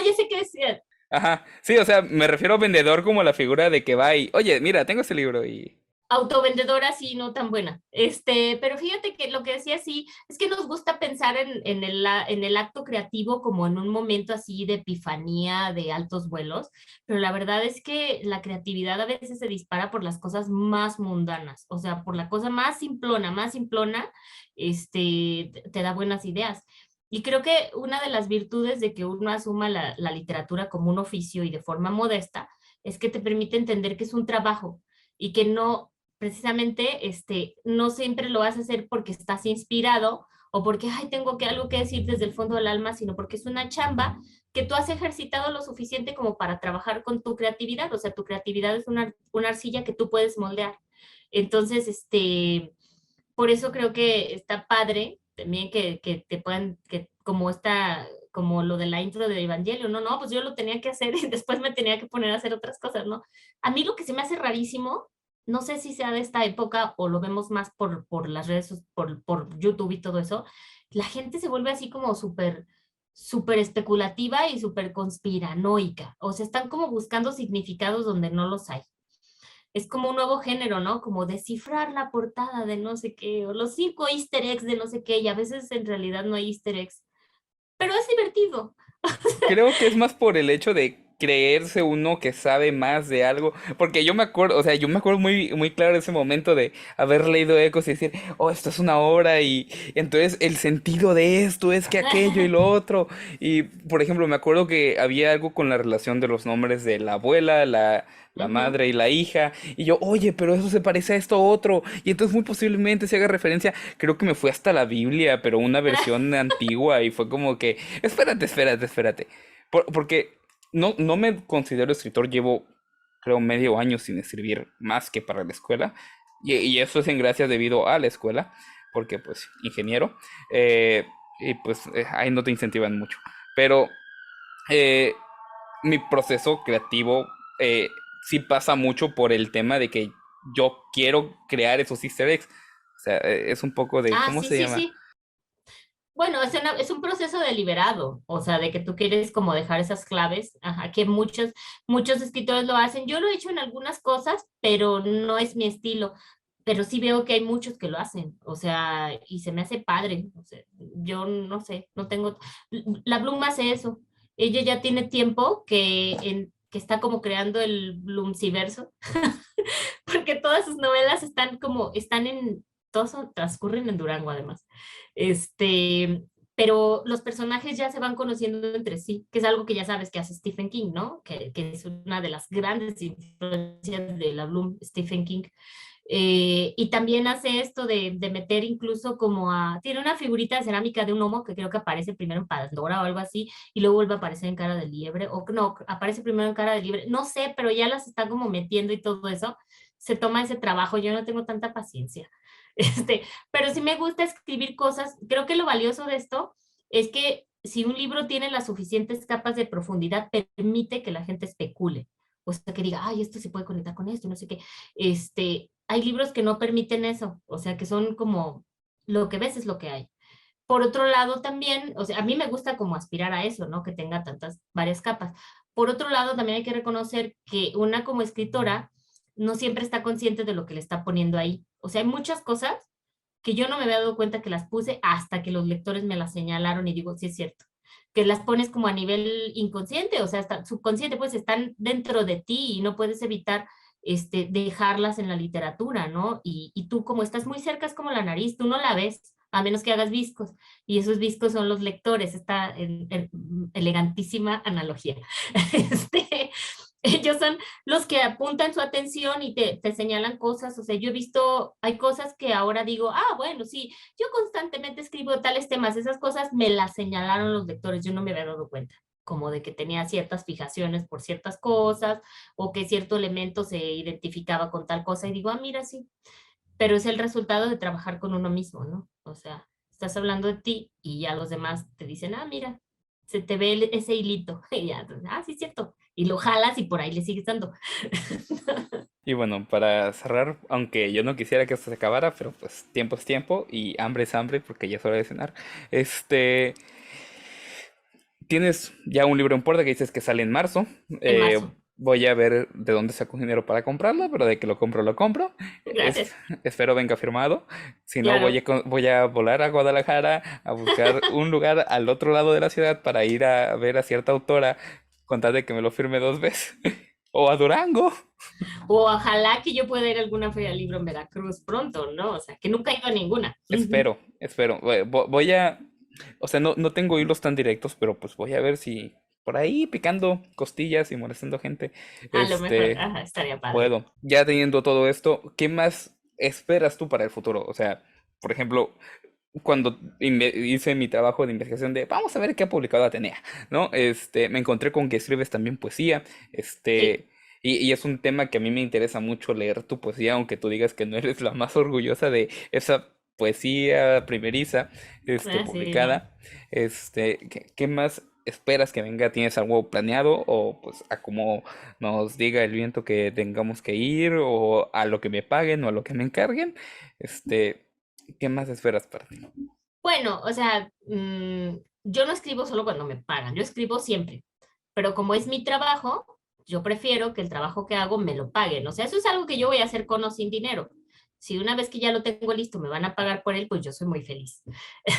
Ya sé qué decía. Ajá. Sí, o sea, me refiero a vendedor como la figura de que va y, oye, mira, tengo este libro y. Autovendedora sí, no tan buena. Pero fíjate que lo que decía sí, es que nos gusta pensar en el acto creativo como en un momento así de epifanía, de altos vuelos, pero la verdad es que la creatividad a veces se dispara por las cosas más mundanas, o sea, por la cosa más simplona, te da buenas ideas. Y creo que una de las virtudes de que uno asuma la literatura como un oficio y de forma modesta es que te permite entender que es un trabajo y que no precisamente no siempre lo vas a hacer porque estás inspirado o porque ay, tengo algo que decir desde el fondo del alma, sino porque es una chamba que tú has ejercitado lo suficiente como para trabajar con tu creatividad. O sea, tu creatividad es una arcilla que tú puedes moldear. Entonces, por eso creo que está padre también que te puedan, que como como lo de la intro de Evangelio, no, no, pues yo lo tenía que hacer y después me tenía que poner a hacer otras cosas, ¿no? A mí lo que se me hace rarísimo, no sé si sea de esta época o lo vemos más por las redes, por YouTube y todo eso, la gente se vuelve así como súper especulativa y súper conspiranoica, o sea, están como buscando significados donde no los hay. Es como un nuevo género, ¿no? Como descifrar la portada de no sé qué, o los 5 easter eggs de no sé qué, y a veces en realidad no hay easter eggs, pero es divertido. Creo que es más por el hecho de creerse uno que sabe más de algo, porque yo me acuerdo, o sea, yo me acuerdo muy, muy claro de ese momento de haber leído Ecos y decir, oh, esto es una obra y entonces el sentido de esto es que aquello y lo otro. Y, por ejemplo, me acuerdo que había algo con la relación de los nombres de la abuela, la Ujú. madre y la hija, y yo, oye, pero eso se parece a esto otro, y entonces muy posiblemente se haga referencia, creo que me fui hasta la Biblia, pero una versión antigua, y fue como que, espérate. Porque no me considero escritor, llevo creo medio año sin escribir más que para la escuela. Y eso es en gracias debido a la escuela, porque pues ingeniero, eh, y pues ahí no te incentivan mucho. Pero eh, mi proceso creativo eh, sí pasa mucho por el tema de que yo quiero crear esos easter eggs. O sea, es un poco de, Ah, ¿cómo sí, se sí, llama? sí. Bueno, es un proceso deliberado, o sea, de que tú quieres como dejar esas claves, ajá, que muchos escritores lo hacen. Yo lo he hecho en algunas cosas, pero no es mi estilo. Pero sí veo que hay muchos que lo hacen, o sea, y se me hace padre. O sea, yo no sé, no tengo. La Bloom hace eso. Ella ya tiene tiempo que está como creando el Bloomsiverso, porque todas sus novelas todos transcurren en Durango además. Este, pero los personajes ya se van conociendo entre sí, que es algo que ya sabes que hace Stephen King, ¿no? Que es una de las grandes influencias de la Bloom, Stephen King. Y también hace esto de meter incluso tiene una figurita de cerámica de un gnomo que creo que aparece primero en Pandora o algo así, y luego vuelve a aparecer en Cara de Liebre, o no, aparece primero en Cara de Liebre, no sé, pero ya las está como metiendo y todo eso, se toma ese trabajo, yo no tengo tanta paciencia. Pero sí me gusta escribir cosas, creo que lo valioso de esto es que si un libro tiene las suficientes capas de profundidad, permite que la gente especule. O sea, que diga, ay, esto se puede conectar con esto, no sé qué. Hay libros que no permiten eso, o sea, que son como lo que ves es lo que hay. Por otro lado, también, o sea, a mí me gusta como aspirar a eso, ¿no? Que tenga varias capas. Por otro lado, también hay que reconocer que una como escritora no siempre está consciente de lo que le está poniendo ahí. O sea, hay muchas cosas que yo no me había dado cuenta que las puse hasta que los lectores me las señalaron y digo, sí es cierto, que las pones como a nivel inconsciente, o sea, hasta subconsciente, pues están dentro de ti y no puedes evitar dejarlas en la literatura, ¿no? Y tú como estás muy cerca, es como la nariz, tú no la ves, a menos que hagas viscos, y esos viscos son los lectores, esta elegantísima analogía. Este, ellos son los que apuntan su atención y te señalan cosas. O sea, yo he visto, hay cosas que ahora digo, ah, bueno, sí, yo constantemente escribo tales temas, esas cosas me las señalaron los lectores, yo no me había dado cuenta, como de que tenía ciertas fijaciones por ciertas cosas o que cierto elemento se identificaba con tal cosa y digo, ah, mira, sí, pero es el resultado de trabajar con uno mismo, ¿no? O sea, estás hablando de ti y ya los demás te dicen, ah, mira, se te ve ese hilito. Y ya, ah, sí, cierto. Y lo jalas y por ahí le sigues dando. Y bueno, para cerrar, aunque yo no quisiera que esto se acabara, pero pues tiempo es tiempo y hambre es hambre porque ya es hora de cenar. Este, tienes ya un libro en puerta que dices que sale en marzo. En marzo. Voy a ver de dónde saco dinero para comprarlo, pero de que lo compro, lo compro. Es- Gracias. espero venga firmado. Si no, Claro. voy a volar a Guadalajara a buscar un lugar al otro lado de la ciudad para ir a ver a cierta autora, con tal de que me lo firme 2 veces. O a Durango. O ojalá que yo pueda ir a alguna feria del libro en Veracruz pronto, ¿no? O sea, que nunca he ido a ninguna. Ujú. Espero. Voy a, o sea, no tengo hilos tan directos, pero pues voy a ver si por ahí picando costillas y molestando gente, A lo mejor, este, ajá, estaría padre. puedo. Ya teniendo todo esto, ¿qué más esperas tú para el futuro? O sea, por ejemplo, cuando hice mi trabajo de investigación de vamos a ver qué ha publicado Atenea, ¿no? Me encontré con que escribes también poesía, Sí, y es un tema que a mí me interesa mucho leer tu poesía, aunque tú digas que no eres la más orgullosa de esa poesía primeriza, sí, no. publicada. ¿Qué más esperas que venga? ¿Tienes algo planeado? O pues a como nos diga el viento que tengamos que ir, o a lo que me paguen, o a lo que me encarguen. ¿Qué más esperas para ti? Bueno, o sea, yo no escribo solo cuando me pagan, yo escribo siempre, pero como es mi trabajo, yo prefiero que el trabajo que hago me lo paguen. O sea, eso es algo que yo voy a hacer con o sin dinero. Si una vez que ya lo tengo listo me van a pagar por él, pues yo soy muy feliz.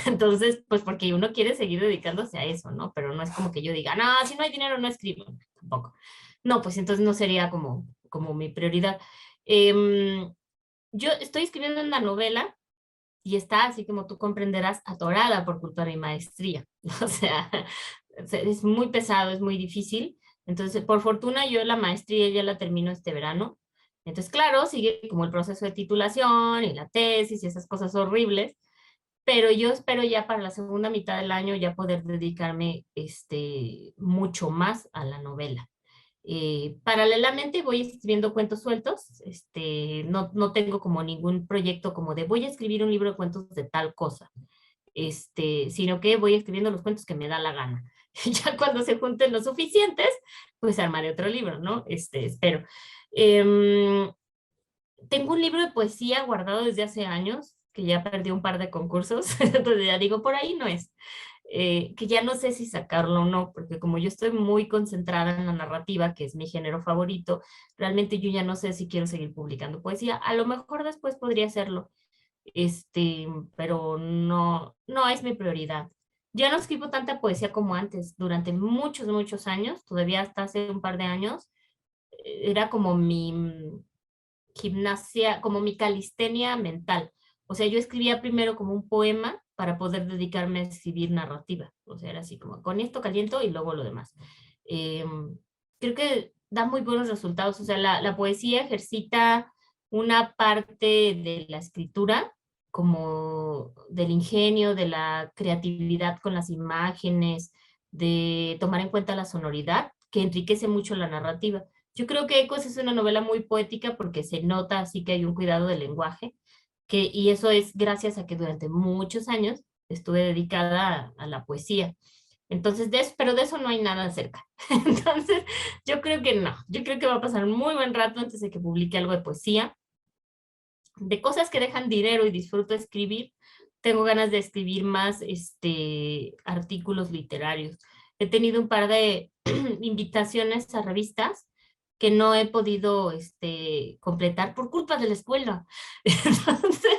Entonces, pues porque uno quiere seguir dedicándose a eso, ¿no? Pero no es como que yo diga, no, si no hay dinero no escribo, tampoco. No, pues entonces no sería como mi prioridad. Yo estoy escribiendo una novela y está, así como tú comprenderás, atorada por culpa de mi maestría. O sea, es muy pesado, es muy difícil. Entonces, por fortuna, yo la maestría ya la termino este verano. Entonces, claro, sigue como el proceso de titulación y la tesis y esas cosas horribles, pero yo espero ya para la segunda mitad del año ya poder dedicarme mucho más a la novela. Paralelamente voy escribiendo cuentos sueltos, no tengo como ningún proyecto como de voy a escribir un libro de cuentos de tal cosa, sino que voy escribiendo los cuentos que me da la gana. Ya cuando se junten los suficientes, pues armaré otro libro, ¿no? Espero. Em, Tengo un libro de poesía guardado desde hace años, que ya perdió un par de concursos, entonces ya digo, por ahí no es. Que ya no sé si sacarlo o no, porque como yo estoy muy concentrada en la narrativa, que es mi género favorito, realmente yo ya no sé si quiero seguir publicando poesía. A lo mejor después podría hacerlo, pero no es mi prioridad. Ya no escribo tanta poesía como antes. Durante muchos, muchos años, todavía hasta hace un par de años, era como mi gimnasia, como mi calistenia mental. O sea, yo escribía primero como un poema para poder dedicarme a escribir narrativa. O sea, era así como, con esto caliento y luego lo demás. Eh, Creo que da muy buenos resultados. O sea, la poesía ejercita una parte de la escritura, como del ingenio, de la creatividad con las imágenes, de tomar en cuenta la sonoridad, que enriquece mucho la narrativa. Yo creo que Ecos es una novela muy poética porque se nota así que hay un cuidado del lenguaje, y eso es gracias a que durante muchos años estuve dedicada a la poesía. Entonces, pero de eso no hay nada cerca. Entonces, yo creo que no. Yo creo que va a pasar un muy buen rato antes de que publique algo de poesía. De cosas que dejan dinero y disfruto escribir, tengo ganas de escribir más artículos literarios. He tenido un par de invitaciones a revistas que no he podido completar por culpa de la escuela. Entonces,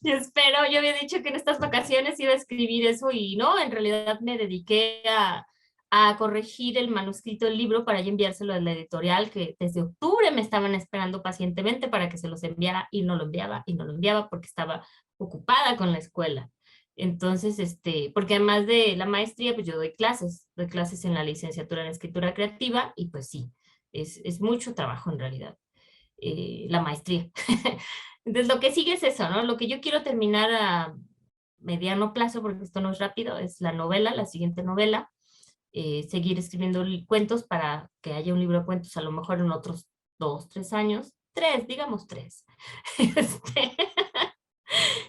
yo espero, yo había dicho que en estas vacaciones iba a escribir eso y no, en realidad me dediqué a corregir el manuscrito del libro para ya enviárselo a la editorial, que desde octubre me estaban esperando pacientemente para que se los enviara y no lo enviaba y no lo enviaba porque estaba ocupada con la escuela. Entonces, porque además de la maestría, pues yo doy clases en la licenciatura en escritura creativa y pues sí, es mucho trabajo en realidad, la maestría. Entonces, lo que sigue es eso, ¿no? Lo que yo quiero terminar a mediano plazo, porque esto no es rápido, es la novela, la siguiente novela, seguir escribiendo cuentos para que haya un libro de cuentos a lo mejor en otros 2, 3 años, tres, digamos tres. Este,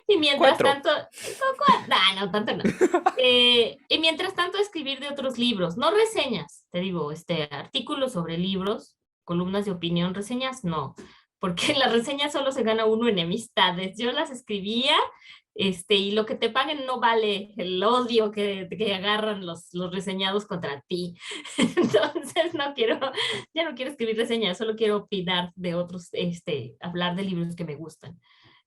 y mientras 4. tanto, no, tanto no. Y mientras tanto escribir de otros libros, no reseñas, te digo, artículos sobre libros, columnas de opinión, reseñas, no, porque las reseñas solo se gana uno enemistades. Yo las escribía, y lo que te paguen no vale el odio que agarran los reseñados contra ti. Entonces ya no quiero escribir reseñas, solo quiero opinar de otros, hablar de libros que me gustan.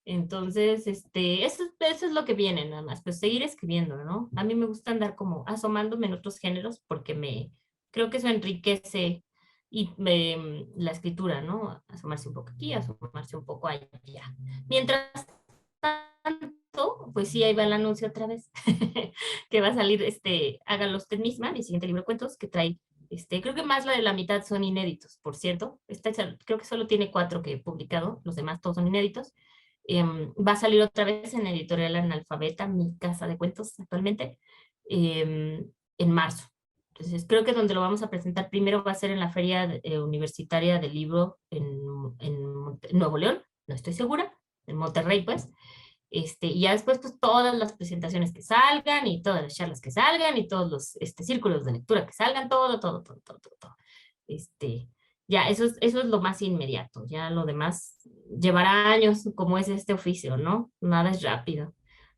Entonces, eso es lo que viene nada más, pues seguir escribiendo, ¿no? A mí me gusta andar como asomándome en otros géneros porque creo que eso enriquece la escritura, ¿no? Asomarse un poco aquí, asomarse un poco allá. Mientras tanto, pues sí, ahí va el anuncio otra vez, que va a salir, Hágalo usted misma, mi siguiente libro de cuentos, que trae, creo que más de la mitad son inéditos, por cierto. Creo que solo tiene 4 que he publicado, los demás todos son inéditos. Va a salir otra vez en Editorial Analfabeta, mi casa de cuentos actualmente, en marzo. Entonces, creo que donde lo vamos a presentar primero va a ser en la Feria Universitaria del Libro en Nuevo León, no estoy segura, en Monterrey, pues. Y ya después, pues, todas las presentaciones que salgan y todas las charlas que salgan y todos los círculos de lectura que salgan, todo. Ya, eso es lo más inmediato. Ya lo demás llevará años, como es este oficio, ¿no? Nada es rápido.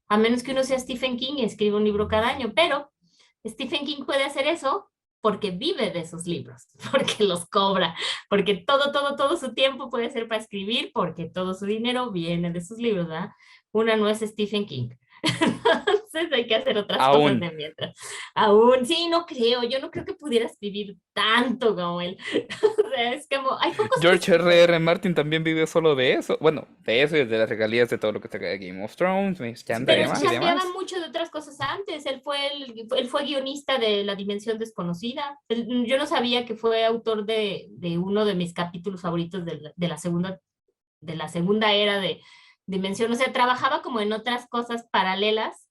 A menos que uno sea Stephen King y escriba un libro cada año, pero Stephen King puede hacer eso porque vive de esos libros, porque los cobra, porque todo su tiempo puede ser para escribir, porque todo su dinero viene de sus libros, ¿verdad? Una no es Stephen King. Entonces hay que hacer otras cosas Aún. de mientras. Aún, sí, no creo, yo no creo que pudiera escribir tanto como él. O sea, es como, hay pocos George escritores. R.R. Martin también vive solo de eso. Bueno, de eso y de las regalías de todo lo que saca de Game of Thrones, Miss Sí, Chandler pero y él demás y chambeaba demás. mucho de otras cosas antes. Él fue guionista de La Dimensión Desconocida. Yo no sabía que fue autor de uno de mis capítulos favoritos de la segunda era de Dimensión. O sea, trabajaba como en otras cosas paralelas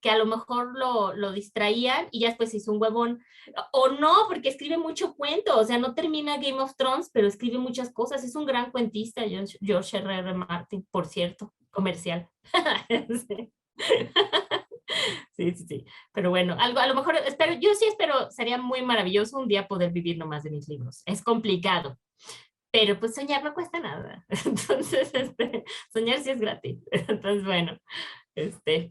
que a lo mejor lo distraían y ya después se hizo un huevón. O no, porque escribe mucho cuento, o sea, no termina Game of Thrones, pero escribe muchas cosas. Es un gran cuentista, George R. R. Martin, por cierto, comercial. Sí. Sí, sí, sí. Pero bueno, algo, a lo mejor, espero, yo sí espero, sería muy maravilloso un día poder vivir nomás de mis libros. Es complicado, pero pues soñar no cuesta nada. Entonces, soñar sí es gratis. Entonces, bueno,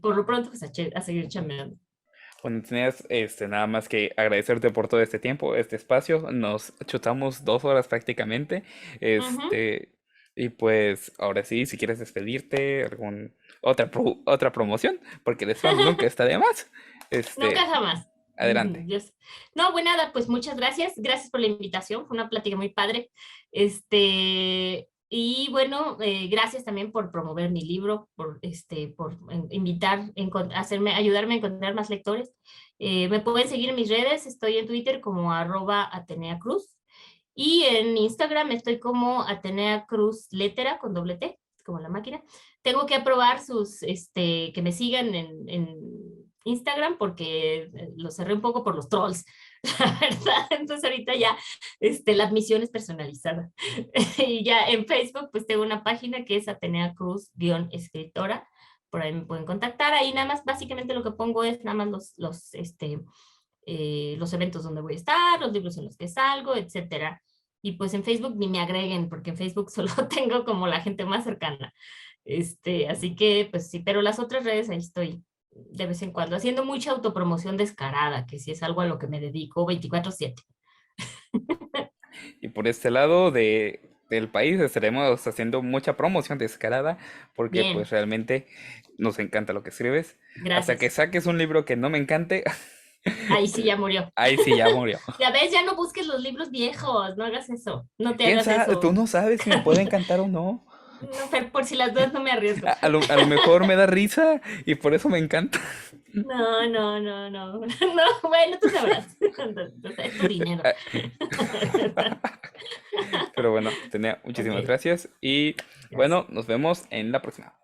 por lo pronto, pues a seguir chambeando. Bueno, tenías nada más que agradecerte por todo este tiempo, este espacio. Nos chutamos 2 horas prácticamente. Ujú. Y pues ahora sí, si quieres despedirte, otra promoción, porque el spam nunca está de más. Nunca Este, jamás. adelante. No, pues nada, pues muchas gracias. Gracias por la invitación. Fue una plática muy padre. Y bueno, gracias también por promover mi libro, por invitar, ayudarme a encontrar más lectores. Me pueden seguir en mis redes. Estoy en Twitter como @Atenea Cruz y en Instagram estoy como Atenea Cruz Letera con doble T, como la máquina. Tengo que aprobar que me sigan en Instagram porque lo cerré un poco por los trolls, la verdad. Entonces ahorita ya la admisión es personalizada. Y ya en Facebook pues tengo una página que es Atenea Cruz-escritora. Por ahí me pueden contactar. Ahí nada más básicamente lo que pongo es nada más los eventos donde voy a estar, los libros en los que salgo, etcétera. Y pues en Facebook ni me agreguen, porque en Facebook solo tengo como la gente más cercana. Así que pues sí, pero las otras redes ahí estoy de vez en cuando, haciendo mucha autopromoción descarada, que sí es algo a lo que me dedico 24/7. Y por este lado del país estaremos haciendo mucha promoción descarada, porque pues Bien, realmente nos encanta lo que escribes. Hasta que gracias. saques un libro que no me encante, Ahí sí ya murió. ahí sí ya murió. Ya ves, ya no busques los libros viejos, no hagas eso, no te ¿Quién hagas sabe? Tú eso. no sabes si me puede encantar o no. No, pero por si las dudas no me arriesgo. A lo mejor me da risa y por eso me encanta. No, no, no, no. No, bueno, tú sabrás. Entonces, es tu dinero. Pero bueno, tenía muchísimas Ok, gracias y gracias. bueno, nos vemos en la próxima.